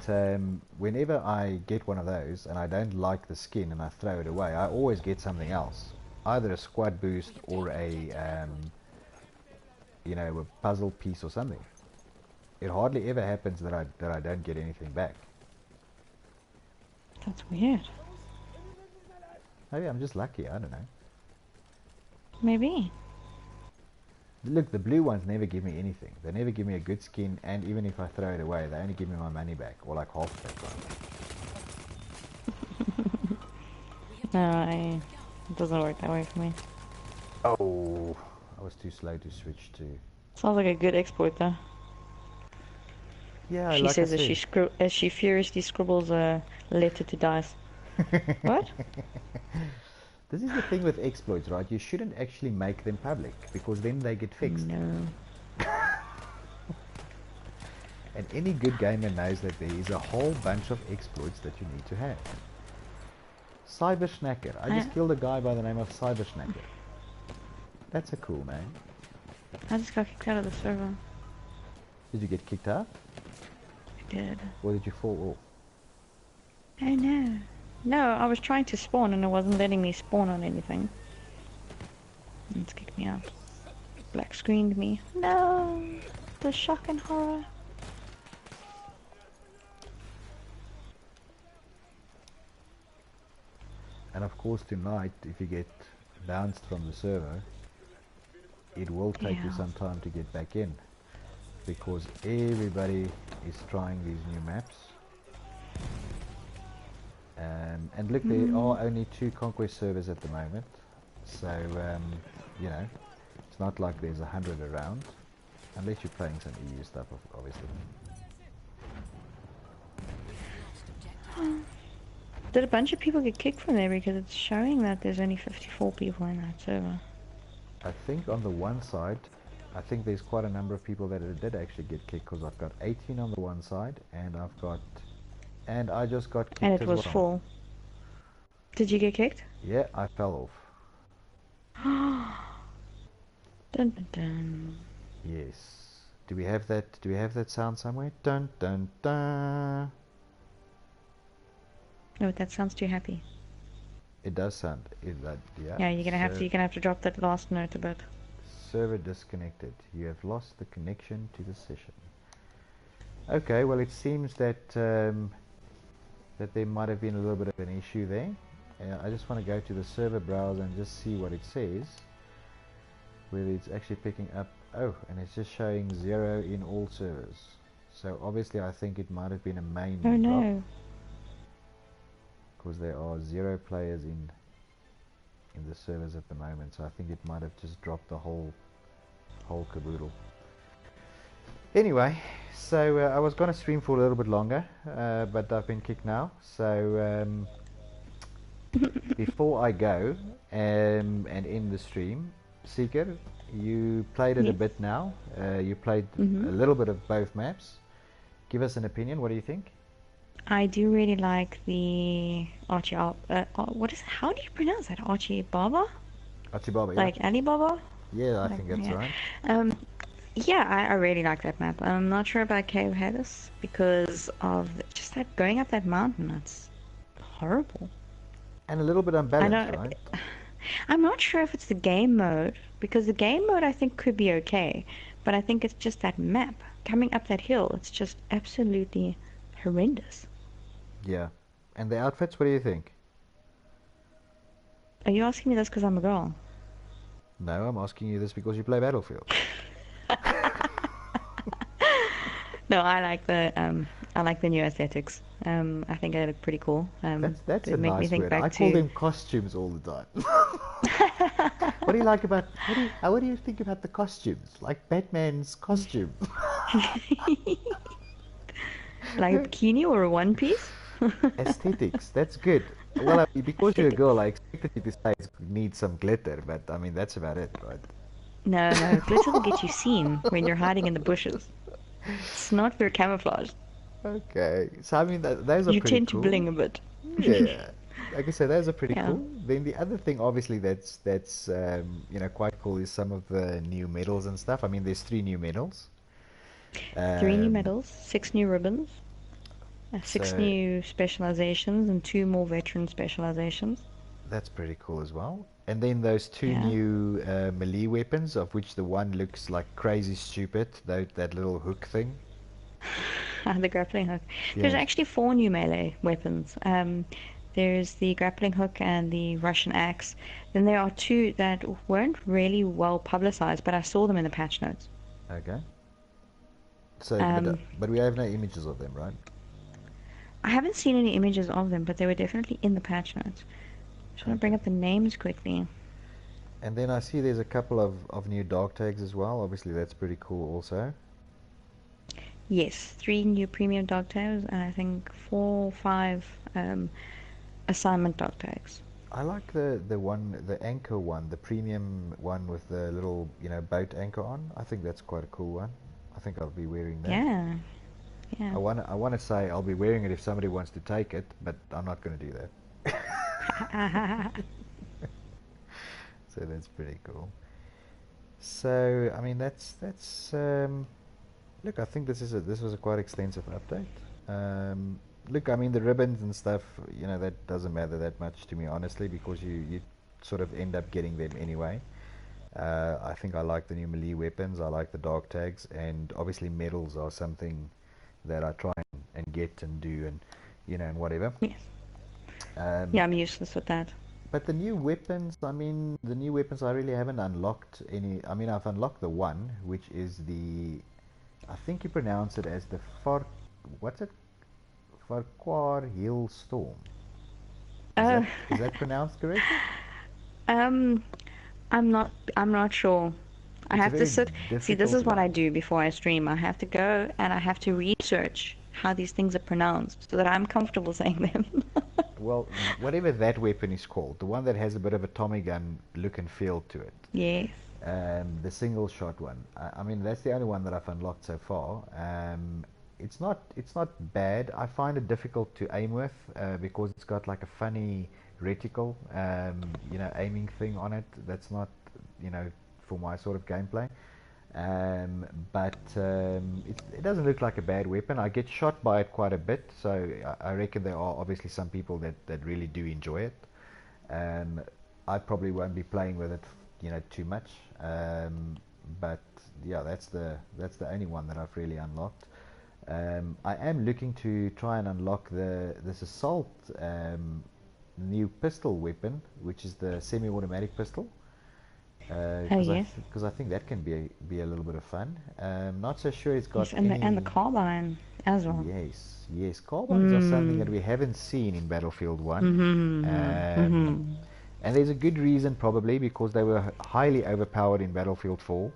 whenever I get one of those and I don't like the skin and I throw it away, I always get something else, either a squad boost or a you know, a puzzle piece or something. It hardly ever happens that I don't get anything back. That's weird. Maybe I'm just lucky. I don't know. Maybe. Look, the blue ones never give me anything. They never give me a good skin, and even if I throw it away, they only give me my money back, or like half of it. No, it doesn't work that way for me. Oh, I was too slow to switch to. Sounds like a good exploit though. Yeah, She like I says as said. as she furiously scribbles a letter to Dice. What? This is the thing with exploits, right? You shouldn't actually make them public because then they get fixed. No. And any good gamer knows that there is a whole bunch of exploits that you need to have. Cyber Snacker. I just killed a guy by the name of Cyber Snacker. That's a cool name. I just got kicked out of the server. Did you get kicked out? I did. Or did you fall off? Oh no. No, I was trying to spawn and it wasn't letting me spawn on anything. It's kicked me out. Black screened me. No! The shock and horror. And of course tonight, if you get bounced from the server, it will take you Yeah. some time to get back in. Because everybody is trying these new maps. And look, there are only 2 Conquest servers at the moment. So, you know, it's not like there's 100 around. Unless you're playing some EU stuff, obviously. Did a bunch of people get kicked from there because it's showing that there's only 54 people in that server? I think on the one side, I think there's quite a number of people that did actually get kicked because I've got 18 on the one side and I just got kicked And as it was well. full. Did you get kicked? Yeah, I fell off. Dun dun dun. Yes. Do we have that? Do we have that sound somewhere? Dun dun dun. No, that sounds too happy. It does sound. Yeah. Yeah, you're gonna have to drop that last note a bit. Server disconnected. You have lost the connection to the session. Okay. Well, it seems that that there might have been a little bit of an issue there. I just want to go to the server browser and just see what it says. Whether it's actually picking up. Oh, and it's just showing 0 in all servers. So obviously I think it might have been a main Oh drop. no. Because there are 0 players in the servers at the moment, so I think it might have just dropped the whole caboodle. Anyway, so I was going to stream for a little bit longer, but I've been kicked now. So before I go and end the stream, Seeker, you played it a bit now. You played a little bit of both maps. Give us an opinion. What do you think? I do really like the Archie. What is? How do you pronounce that? Archie Baba? Achibaba, yeah. Like Alibaba? Yeah, I think that's right. Yeah, I really like that map. I'm not sure about Cave Hades because of just that going up that mountain. That's horrible. And a little bit I unbalanced, don't. right? I'm not sure if it's the game mode because the game mode I think could be okay, but I think it's just that map coming up that hill. It's just absolutely horrendous. Yeah. And the outfits, what do you think? Are you asking me this because I'm a girl? No, I'm asking you this because you play Battlefield. No, I like the new aesthetics. I think they look pretty cool. That's They a make me nice think word. I back call to them costumes all the time. What do you like about what do you think about the costumes? Like Batman's costume. like a bikini or a one piece. Aesthetics, that's good. Well, I mean, because you're a Aesthetic. girl, I expected you to say it needs some glitter, but I mean that's about it, right? No, no, glitter will get you seen when you're hiding in the bushes. It's not for camouflage. Okay, so I mean those are You pretty tend to cool. bling a bit. Yeah, like I said, those are pretty Yeah. cool. Then the other thing, obviously, that's quite cool is some of the new medals and stuff. I mean, there's three new medals. Three new Um, medals, six new ribbons, six so new specializations, and two more veteran specializations. that's pretty cool as well. And then those two Yeah. new melee weapons, of which the one looks like crazy stupid, that little hook thing. The grappling hook. There's Yes. actually four new melee weapons. There's the grappling hook and the Russian axe. Then there are two that weren't really well publicized, but I saw them in the patch notes. Okay. So, Um, but we have no images of them, right? I haven't seen any images of them, but they were definitely in the patch notes. Just want to bring Okay. up the names quickly. And then I see there's a couple of new dog tags as well. Obviously, that's pretty cool also. Yes, three new premium dog tags, and I think four or five assignment dog tags. I like the anchor one, the premium one with the little, boat anchor on. I think that's quite a cool one. I think I'll be wearing that. Yeah, yeah. I wanna say I'll be wearing it if somebody wants to take it, but I'm not gonna do that. So that's pretty cool. So I mean that's look, I think this was a quite extensive update. Look, I mean the ribbons and stuff, that doesn't matter that much to me honestly because you sort of end up getting them anyway. I think I like the new melee weapons. I like the dog tags, and obviously medals are something that I try and get and do and whatever. Yes. Um, Yeah, I'm useless with that. but the new weapons, I mean, the new weapons I really haven't unlocked any. I mean, I've unlocked the one, which is I think you pronounce it as the what's it? Farquhar Hill Storm. Is Uh, that pronounced correctly? um, I'm not sure. I It's a have to very sit. See, this difficult is what I one. do before I stream. I have to go and I have to research how these things are pronounced so that I'm comfortable saying them. Well, whatever that weapon is called, the one that has a bit of a Tommy gun look and feel to it, Yes. the single shot one. I mean, that's the only one that I've unlocked so far. It's not bad. I find it difficult to aim with because it's got like a funny reticle, aiming thing on it. That's not, you know, for my sort of gameplay. But it doesn't look like a bad weapon. I get shot by it quite a bit, so I reckon there are obviously some people that really do enjoy it. Um, I probably won't be playing with it, too much. But yeah, that's the only one that I've really unlocked. I am looking to try and unlock this assault new pistol weapon, which is the semi-automatic pistol. Oh, Because yes. I think that can be a little bit of fun. Not so sure it's got Yes, and the any. carbine as well. Yes, yes, carbines are something that Mm. we haven't seen in Battlefield 1. Mm-hmm. Um, Mm-hmm. and there's a good reason probably because they were highly overpowered in Battlefield 4.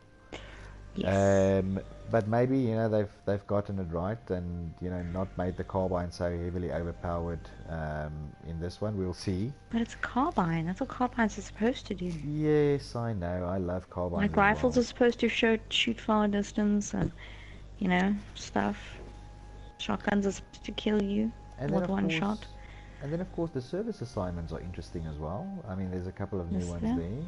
Yes. Um, but maybe they've gotten it right and not made the carbine so heavily overpowered in this one. We'll see. But it's a carbine. That's what carbines are supposed to do. Yes, I know. I love carbines Like as rifles well. are supposed to shoot far distance and, stuff. Shotguns are supposed to kill you And then with of one shot. course, and then of course the service assignments are interesting as well. I mean, there's a couple of new Is ones there? there.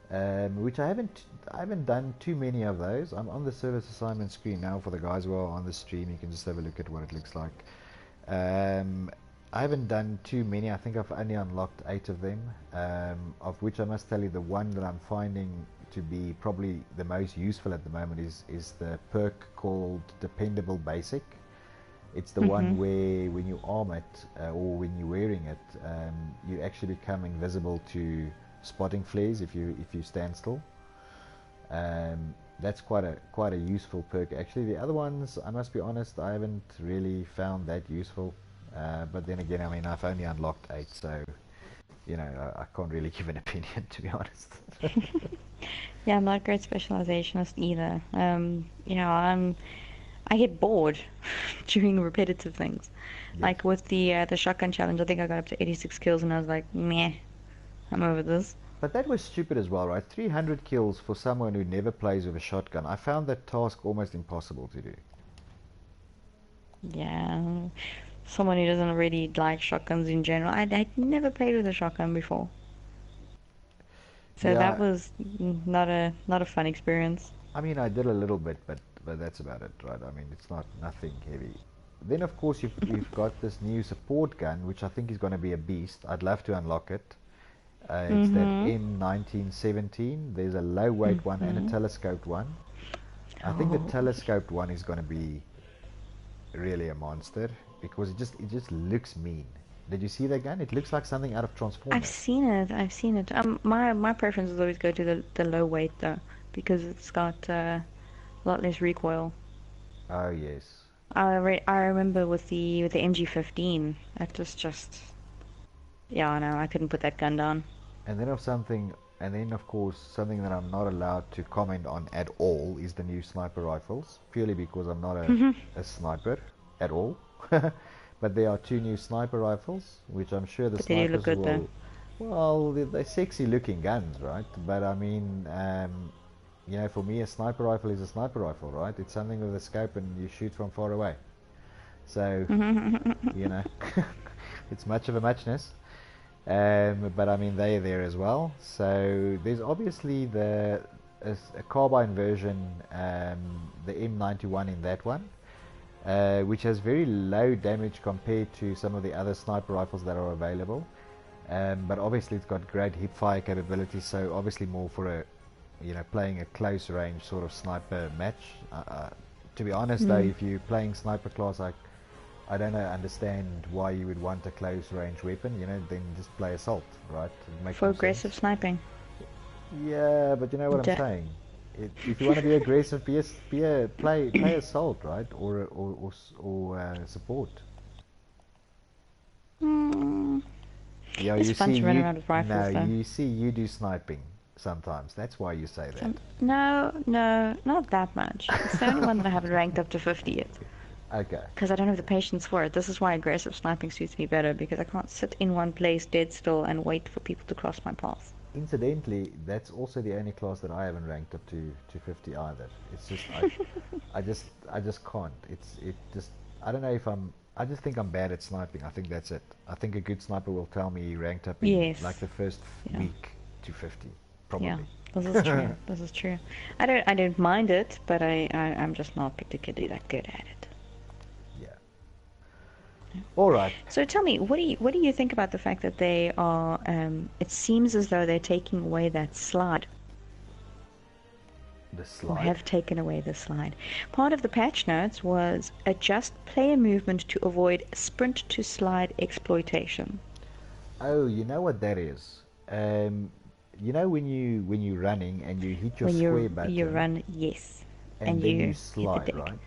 which I haven't done too many of those. I'm on the service assignment screen now for the guys who are on the stream. You can just have a look at what it looks like. I haven't done too many. I think I've only unlocked 8 of them, of which I must tell you the one that I'm finding to be probably the most useful at the moment is the perk called Dependable Basic. It's the one where when you arm it or when you're wearing it, you actually become invisible to spotting flares if you stand still. That's quite a useful perk. Actually, the other ones, I must be honest, I haven't really found that useful. But then again, I mean, I've only unlocked 8, so I can't really give an opinion, to be honest. Yeah, I'm not a great specializationist either. I get bored doing repetitive things. Yes. Like with the shotgun challenge, I think I got up to 86 kills, and I was like, meh, I'm over this. But that was stupid as well, right? 300 kills for someone who never plays with a shotgun. I found that task almost impossible to do. Yeah, someone who doesn't really like shotguns in general. I'd never played with a shotgun before, so Yeah, that was not a fun experience. I mean, I did a little bit, but that's about it, right? I mean, it's nothing heavy. Then, of course, you've got this new support gun, which I think is going to be a beast. I'd love to unlock it. It's that M1917. There's a low weight one and a telescoped one. I think the Oh, telescoped one is going to be really a monster because it just looks mean. Did you see that gun? It looks like something out of I've Transformers. seen it. I've seen it. My preference is always go to the low weight though, because it's got a lot less recoil. Oh yes. I remember with the MG15, it was just yeah, no, I couldn't put that gun down. And then of course something that I'm not allowed to comment on at all is the new sniper rifles, purely because I'm not a sniper at all. But there are 2 new sniper rifles, which I'm sure the But they do look snipers good though. will. Well, they're sexy looking guns, right? But I mean, for me, a sniper rifle is a sniper rifle, right? It's something with a scope and you shoot from far away. So, you know, it's much of a muchness. But I mean, they're there as well. So there's obviously a carbine version, the M91 in that one, which has very low damage compared to some of the other sniper rifles that are available. But obviously it's got great hip fire capability, so obviously more for playing a close range sort of sniper match. To be honest though, if you're playing sniper class, I don't understand why you would want a close range weapon. Then just play assault, right? It makes For more aggressive sense. sniping. Yeah, but you know what I'm D saying. If you want to be aggressive, play assault, right? Or support. mm, Yeah, it's you fun see, to run around with no, rifles though. you see, you do sniping sometimes. That's why you say that. No, no, not that much. It's the only one that I haven't ranked up to 50 yet. Okay. Because I don't have the patience for it. This is why aggressive sniping suits me better, because I can't sit in one place dead still and wait for people to cross my path. Incidentally, that's also the only class that I haven't ranked up to 50 either. It's just I just can't. It just I don't know if I just think I'm bad at sniping. I think that's it. I think a good sniper will tell me he ranked up in Yes. like the first Yeah. week to 50, Yeah. probably. This is true. This is true. I don't mind it, but I'm just not particularly that good at it. Yeah. All right. So tell me, what do you think about the fact that they are? It seems as though they're taking away that slide, The or slide. have taken away the slide. Part of the patch notes was adjust player movement to avoid sprint to slide exploitation. Oh, you know what that is? When you're running and you hit your When square you button run, yes, and and then you you hit the slide, deck. right?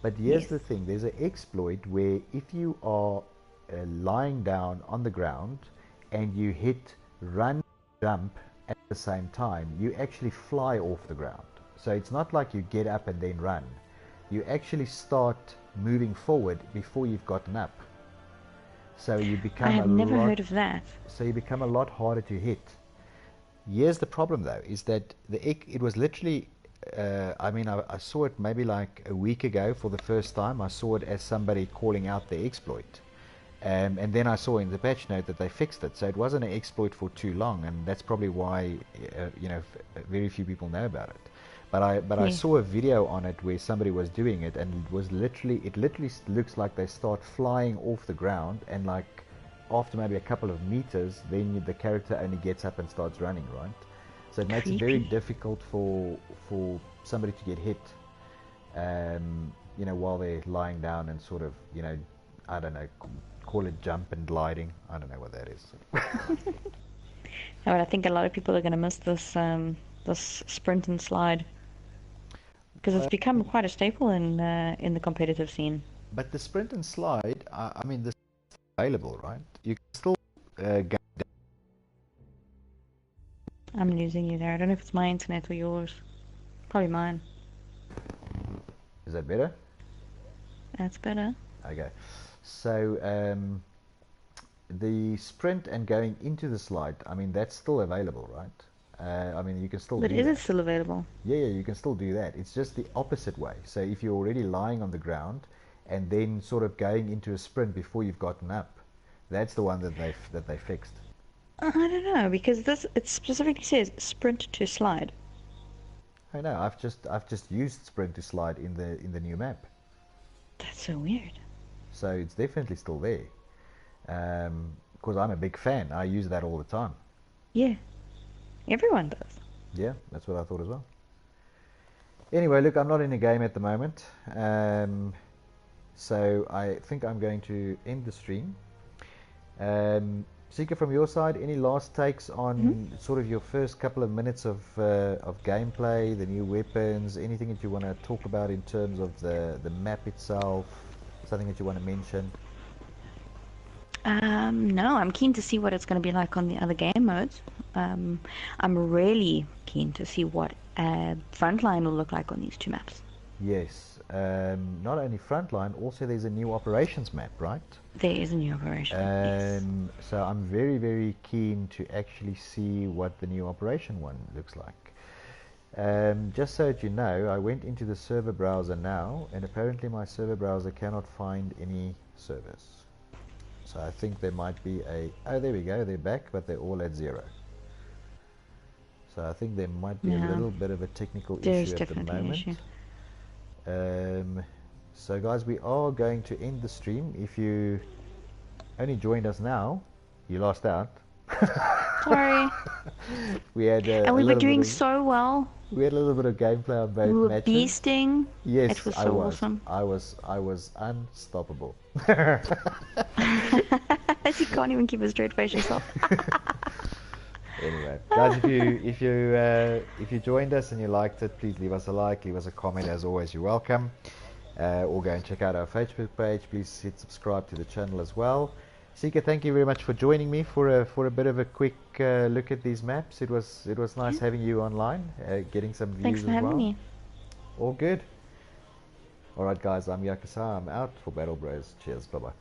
But here's Yes. the thing: there's an exploit where if you are lying down on the ground and you hit run, jump at the same time, you actually fly off the ground. So it's not like you get up and then run. You actually start moving forward before you've gotten up. So you I become have a never lot. heard of that. So you become a lot harder to hit. Here's the problem though, is that it was literally, I mean, I saw it maybe like a week ago for the first time. I saw it as somebody calling out the exploit. And then I saw in the patch note that they fixed it, so it wasn't an exploit for too long, and that's probably why very few people know about it. But I Yeah. saw a video on it where somebody was doing it, and it literally looks like they start flying off the ground, and like after maybe a couple of meters, then the character only gets up and starts running, right? So it makes it very Creepy. difficult for somebody to get hit, while they're lying down and sort of, I don't know, call it jump and gliding. I don't know what that is. No, but I think a lot of people are going to miss this sprint and slide because it's become quite a staple in the competitive scene. But the sprint and slide, I mean, this is available, right? You can still go. I'm losing you there. I don't know if it's my internet or yours. Probably mine. Is that better? That's better. Okay. So the sprint and going into the slide, I mean, that's still available, right? I mean, you can still But do is it that. still available? Yeah, you can still do that. It's just the opposite way. So if you're already lying on the ground and then sort of going into a sprint before you've gotten up, that's the one that they fixed. I don't know because it specifically says sprint to slide. I know. I've just used sprint to slide in the new map, That's so weird. so it's definitely still there. Because I'm a big fan. I use that all the time. Yeah, everyone does. Yeah, that's what I thought as well. Anyway, look, I'm not in a game at the moment, so I think I'm going to end the stream. Sika, from your side, any last takes on sort of your first couple of minutes of gameplay, the new weapons, anything that you want to talk about in terms of the map itself, something that you want to mention? No, I'm keen to see what it's going to be like on the other game modes. I'm really keen to see what Frontline will look like on these two maps. Yes, not only frontline, also there's a new operations map, right? There is a new operation. Yes. So I'm very, very keen to actually see what the new operation one looks like. Just so that you know, I went into the server browser now, and apparently my server browser cannot find any servers. So I think there might be oh, there we go, they're back, but they're all at 0. So I think there might be a Yeah. little bit of a technical There's issue at the definitely an moment. issue. So guys, we are going to end the stream. If you only joined us now, you lost out. Sorry. We had And we were doing so well. we had a little bit of gameplay on both We were matches. beasting. Yes, It was I so was. awesome. I was unstoppable. You can't even keep a straight face yourself. Anyway, guys, if you joined us and you liked it, please leave us a like, leave us a comment. As always, you're welcome. Or go and check out our Facebook page. Please hit subscribe to the channel as well. Sika, thank you very much for joining me for a bit of a quick look at these maps. It was nice having you online, getting some views Thanks for as having well. me. All good. All right, guys, I'm Yakasa. I'm out for BattleBros. Cheers. Bye bye.